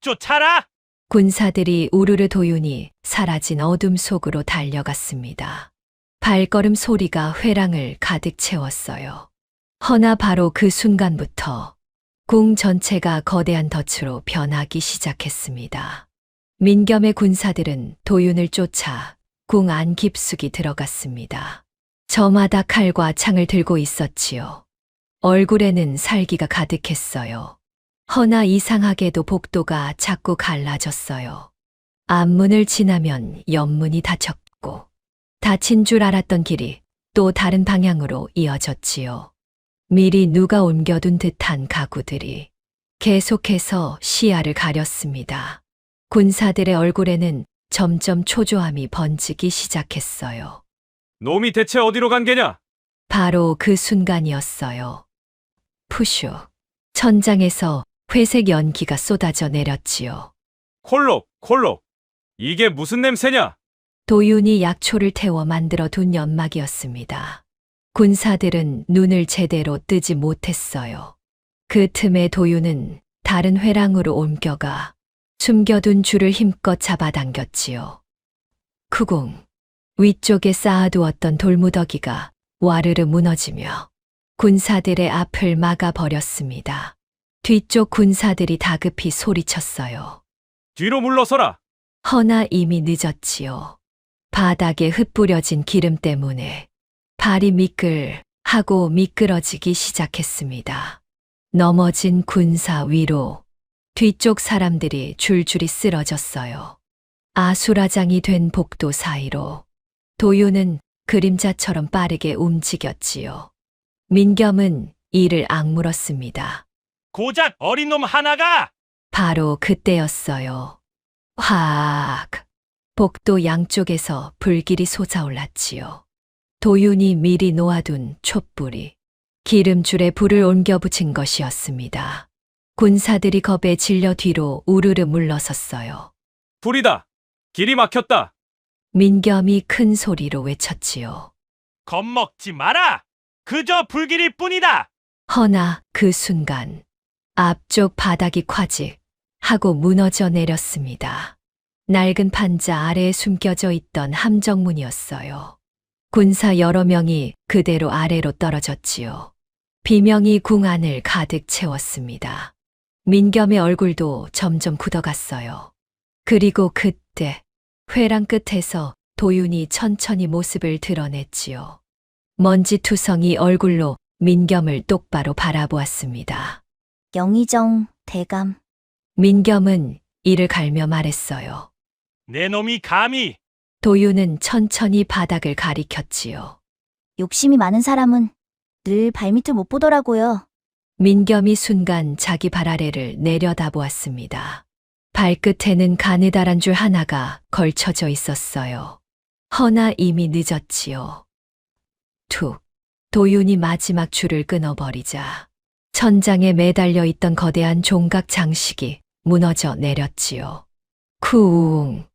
쫓아라. 군사들이 우르르 도윤이 사라진 어둠 속으로 달려갔습니다. 발걸음 소리가 회랑을 가득 채웠어요. 허나 바로 그 순간부터 궁 전체가 거대한 덫으로 변하기 시작했습니다. 민겸의 군사들은 도윤을 쫓아 궁 안 깊숙이 들어갔습니다. 저마다 칼과 창을 들고 있었지요. 얼굴에는 살기가 가득했어요. 허나 이상하게도 복도가 자꾸 갈라졌어요. 앞문을 지나면 옆문이 닫혔고, 닫힌 줄 알았던 길이 또 다른 방향으로 이어졌지요. 미리 누가 옮겨둔 듯한 가구들이 계속해서 시야를 가렸습니다. 군사들의 얼굴에는 점점 초조함이 번지기 시작했어요. 놈이 대체 어디로 간 게냐? 바로 그 순간이었어요. 푸슉. 천장에서 회색 연기가 쏟아져 내렸지요. 콜록, 콜록. 이게 무슨 냄새냐? 도윤이 약초를 태워 만들어 둔 연막이었습니다. 군사들은 눈을 제대로 뜨지 못했어요. 그 틈에 도윤은 다른 회랑으로 옮겨가 숨겨둔 줄을 힘껏 잡아당겼지요. 쿠궁. 위쪽에 쌓아두었던 돌무더기가 와르르 무너지며 군사들의 앞을 막아버렸습니다. 뒤쪽 군사들이 다급히 소리쳤어요. 뒤로 물러서라. 허나 이미 늦었지요. 바닥에 흩뿌려진 기름 때문에 발이 미끌하고 미끄러지기 시작했습니다. 넘어진 군사 위로 뒤쪽 사람들이 줄줄이 쓰러졌어요. 아수라장이 된 복도 사이로 도윤은 그림자처럼 빠르게 움직였지요. 민겸은 이를 악물었습니다. 고작 어린 놈 하나가. 바로 그때였어요. 확! 복도 양쪽에서 불길이 솟아올랐지요. 도윤이 미리 놓아둔 촛불이 기름줄에 불을 옮겨 붙인 것이었습니다. 군사들이 겁에 질려 뒤로 우르르 물러섰어요. 불이다. 길이 막혔다. 민겸이 큰 소리로 외쳤지요. 겁먹지 마라. 그저 불길일 뿐이다. 허나 그 순간 앞쪽 바닥이 콰직 하고 무너져 내렸습니다. 낡은 판자 아래에 숨겨져 있던 함정문이었어요. 군사 여러 명이 그대로 아래로 떨어졌지요. 비명이 궁 안을 가득 채웠습니다. 민겸의 얼굴도 점점 굳어갔어요. 그리고 그때 회랑 끝에서 도윤이 천천히 모습을 드러냈지요. 먼지투성이 얼굴로 민겸을 똑바로 바라보았습니다. 영의정, 대감. 민겸은 이를 갈며 말했어요. 내 놈이 감히. 도윤은 천천히 바닥을 가리켰지요. 욕심이 많은 사람은 늘 발밑을 못 보더라고요. 민겸이 순간 자기 발 아래를 내려다보았습니다. 발끝에는 가느다란 줄 하나가 걸쳐져 있었어요. 허나 이미 늦었지요. 툭. 도윤이 마지막 줄을 끊어버리자 천장에 매달려 있던 거대한 종각 장식이 무너져 내렸지요. 쿵.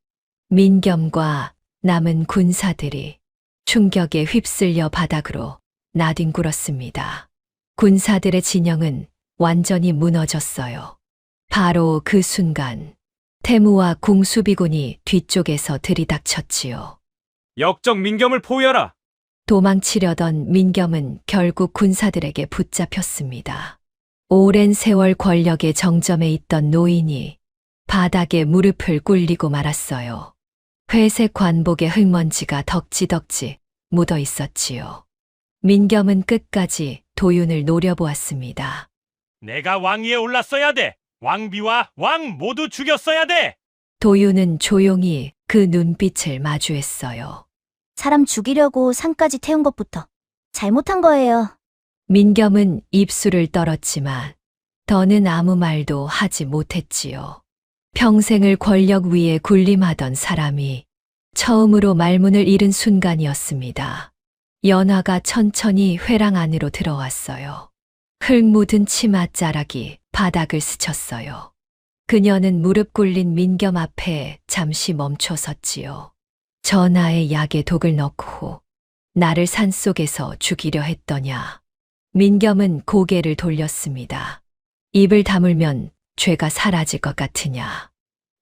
민겸과 남은 군사들이 충격에 휩쓸려 바닥으로 나뒹굴었습니다. 군사들의 진영은 완전히 무너졌어요. 바로 그 순간 태무와 궁수비군이 뒤쪽에서 들이닥쳤지요. 역적 민겸을 포위하라. 도망치려던 민겸은 결국 군사들에게 붙잡혔습니다. 오랜 세월 권력의 정점에 있던 노인이 바닥에 무릎을 꿇리고 말았어요. 회색 관복에 흙먼지가 덕지덕지 묻어 있었지요. 민겸은 끝까지 도윤을 노려보았습니다. 내가 왕위에 올랐어야 돼. 왕비와 왕 모두 죽였어야 돼. 도윤은 조용히 그 눈빛을 마주했어요. 사람 죽이려고 산까지 태운 것부터 잘못한 거예요. 민겸은 입술을 떨었지만 더는 아무 말도 하지 못했지요. 평생을 권력 위에 군림하던 사람이 처음으로 말문을 잃은 순간이었습니다. 연화가 천천히 회랑 안으로 들어왔어요. 흙 묻은 치맛자락이 바닥을 스쳤어요. 그녀는 무릎 꿇린 민겸 앞에 잠시 멈춰 섰지요. 전하의 약에 독을 넣고 나를 산속에서 죽이려 했더냐. 민겸은 고개를 돌렸습니다. 입을 다물면 죄가 사라질 것 같으냐.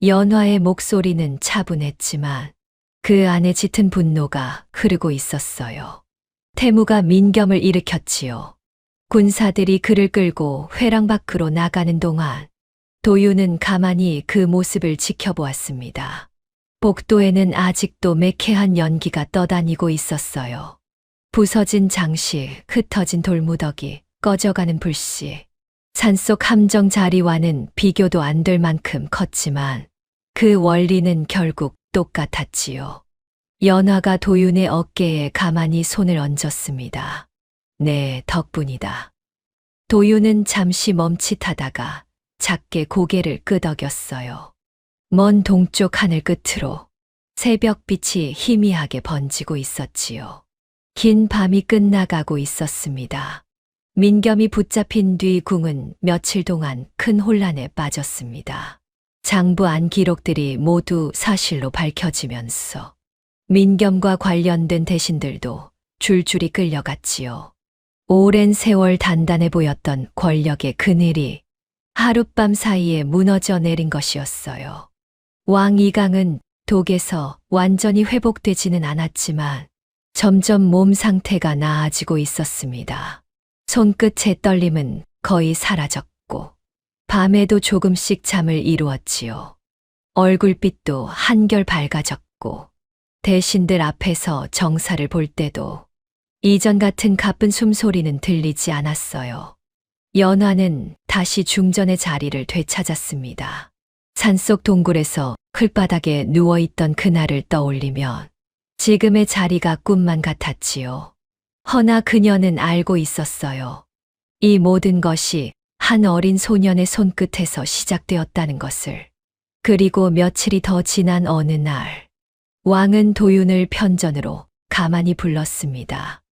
연화의 목소리는 차분했지만 그 안에 짙은 분노가 흐르고 있었어요. 태무가 민겸을 일으켰지요. 군사들이 그를 끌고 회랑 밖으로 나가는 동안 도윤은 가만히 그 모습을 지켜보았습니다. 복도에는 아직도 매캐한 연기가 떠다니고 있었어요. 부서진 장식, 흩어진 돌무더기, 꺼져가는 불씨. 산속 함정 자리와는 비교도 안 될 만큼 컸지만 그 원리는 결국 똑같았지요. 연화가 도윤의 어깨에 가만히 손을 얹었습니다. 네, 덕분이다. 도윤은 잠시 멈칫하다가 작게 고개를 끄덕였어요. 먼 동쪽 하늘 끝으로 새벽빛이 희미하게 번지고 있었지요. 긴 밤이 끝나가고 있었습니다. 민겸이 붙잡힌 뒤 궁은 며칠 동안 큰 혼란에 빠졌습니다. 장부 안 기록들이 모두 사실로 밝혀지면서 민겸과 관련된 대신들도 줄줄이 끌려갔지요. 오랜 세월 단단해 보였던 권력의 그늘이 하룻밤 사이에 무너져 내린 것이었어요. 왕 이강은 독에서 완전히 회복되지는 않았지만 점점 몸 상태가 나아지고 있었습니다. 손끝의 떨림은 거의 사라졌고 밤에도 조금씩 잠을 이루었지요. 얼굴빛도 한결 밝아졌고 대신들 앞에서 정사를 볼 때도 이전 같은 가쁜 숨소리는 들리지 않았어요. 연화는 다시 중전의 자리를 되찾았습니다. 산속 동굴에서 흙바닥에 누워있던 그날을 떠올리면 지금의 자리가 꿈만 같았지요. 허나 그녀는 알고 있었어요. 이 모든 것이 한 어린 소년의 손끝에서 시작되었다는 것을. 그리고 며칠이 더 지난 어느 날, 왕은 도윤을 편전으로 가만히 불렀습니다.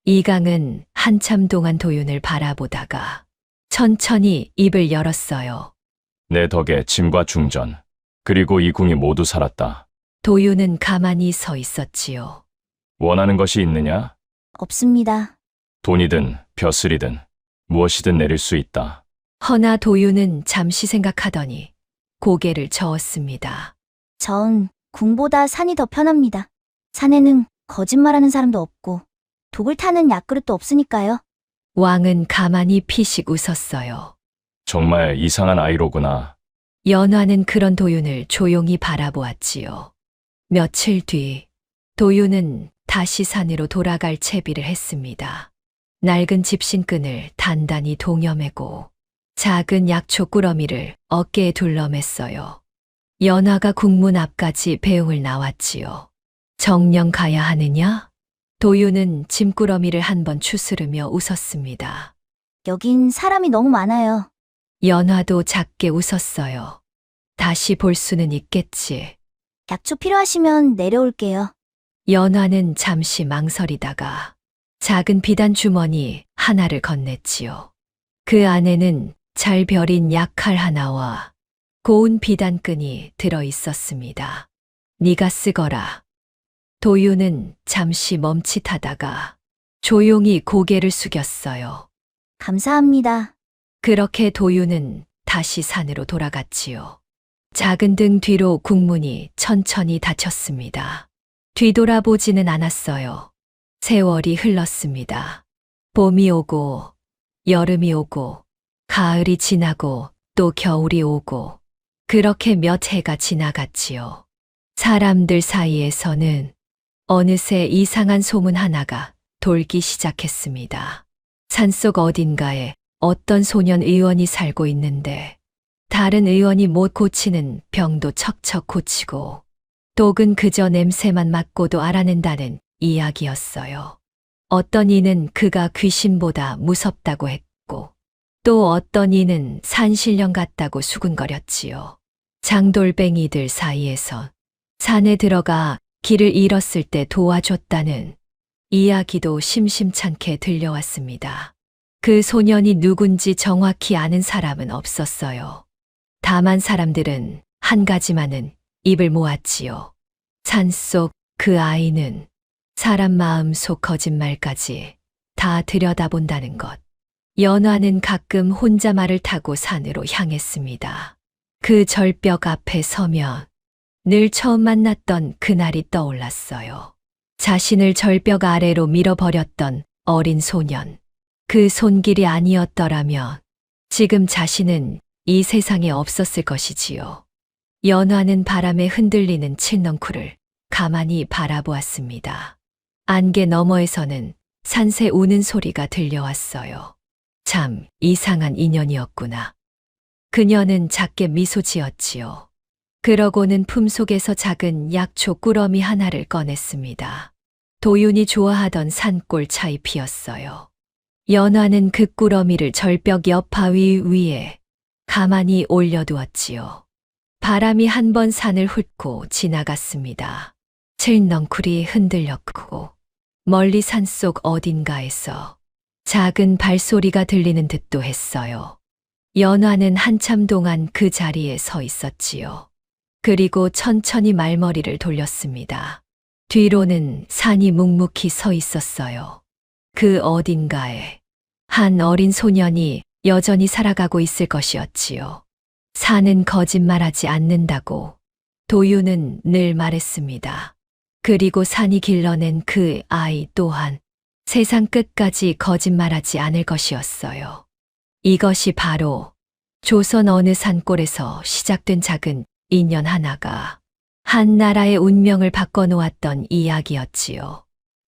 이강은 한참 동안 도윤을 바라보다가 천천히 입을 열었어요. 내 덕에 짐과 중전, 그리고 이 궁이 모두 살았다. 도윤은 가만히 서 있었지요. 원하는 것이 있느냐? 없습니다. 돈이든 벼슬이든 무엇이든 내릴 수 있다. 허나 도윤은 잠시 생각하더니 고개를 저었습니다. 전 궁보다 산이 더 편합니다. 산에는 거짓말하는 사람도 없고 독을 타는 약그릇도 없으니까요. 왕은 가만히 피식 웃었어요. 정말 이상한 아이로구나. 연화는 그런 도윤을 조용히 바라보았지요. 며칠 뒤 도윤은 다시 산으로 돌아갈 채비를 했습니다. 낡은 집신끈을 단단히 동여매고 작은 약초 꾸러미를 어깨에 둘러맸어요. 연화가 국문 앞까지 배웅을 나왔지요. 정녕 가야 하느냐? 도윤은 짐꾸러미를 한번 추스르며 웃었습니다. 여긴 사람이 너무 많아요. 연화도 작게 웃었어요. 다시 볼 수는 있겠지. 약초 필요하시면 내려올게요. 연화는 잠시 망설이다가 작은 비단 주머니 하나를 건넸지요. 그 안에는 잘 벼린 약칼 하나와 고운 비단끈이 들어 있었습니다. 네가 쓰거라. 도윤은 잠시 멈칫하다가 조용히 고개를 숙였어요. 감사합니다. 그렇게 도윤은 다시 산으로 돌아갔지요. 작은 등 뒤로 국문이 천천히 닫혔습니다. 뒤돌아보지는 않았어요. 세월이 흘렀습니다. 봄이 오고, 여름이 오고, 가을이 지나고, 또 겨울이 오고, 그렇게 몇 해가 지나갔지요. 사람들 사이에서는 어느새 이상한 소문 하나가 돌기 시작했습니다. 산속 어딘가에 어떤 소년 의원이 살고 있는데 다른 의원이 못 고치는 병도 척척 고치고 독은 그저 냄새만 맡고도 알아낸다는 이야기였어요. 어떤 이는 그가 귀신보다 무섭다고 했고 또 어떤 이는 산신령 같다고 수군거렸지요. 장돌뱅이들 사이에서 산에 들어가 길을 잃었을 때 도와줬다는 이야기도 심심찮게 들려왔습니다. 그 소년이 누군지 정확히 아는 사람은 없었어요. 다만 사람들은 한 가지만은 입을 모았지요. 산속 그 아이는 사람 마음 속 거짓말까지 다 들여다본다는 것. 연화는 가끔 혼자 말을 타고 산으로 향했습니다. 그 절벽 앞에 서면 늘 처음 만났던 그날이 떠올랐어요. 자신을 절벽 아래로 밀어버렸던 어린 소년. 그 손길이 아니었더라면 지금 자신은 이 세상에 없었을 것이지요. 연화는 바람에 흔들리는 칠넝쿨을 가만히 바라보았습니다. 안개 너머에서는 산새 우는 소리가 들려왔어요. 참 이상한 인연이었구나. 그녀는 작게 미소 지었지요. 그러고는 품속에서 작은 약초 꾸러미 하나를 꺼냈습니다. 도윤이 좋아하던 산골 차잎이었어요. 연화는 그 꾸러미를 절벽 옆 바위 위에 가만히 올려두었지요. 바람이 한 번 산을 훑고 지나갔습니다. 칠넝쿨이 흔들렸고 멀리 산속 어딘가에서 작은 발소리가 들리는 듯도 했어요. 연화는 한참 동안 그 자리에 서 있었지요. 그리고 천천히 말머리를 돌렸습니다. 뒤로는 산이 묵묵히 서 있었어요. 그 어딘가에 한 어린 소년이 여전히 살아가고 있을 것이었지요. 산은 거짓말하지 않는다고 도윤은 늘 말했습니다. 그리고 산이 길러낸 그 아이 또한 세상 끝까지 거짓말하지 않을 것이었어요. 이것이 바로 조선 어느 산골에서 시작된 작은 인연 하나가 한 나라의 운명을 바꿔놓았던 이야기였지요.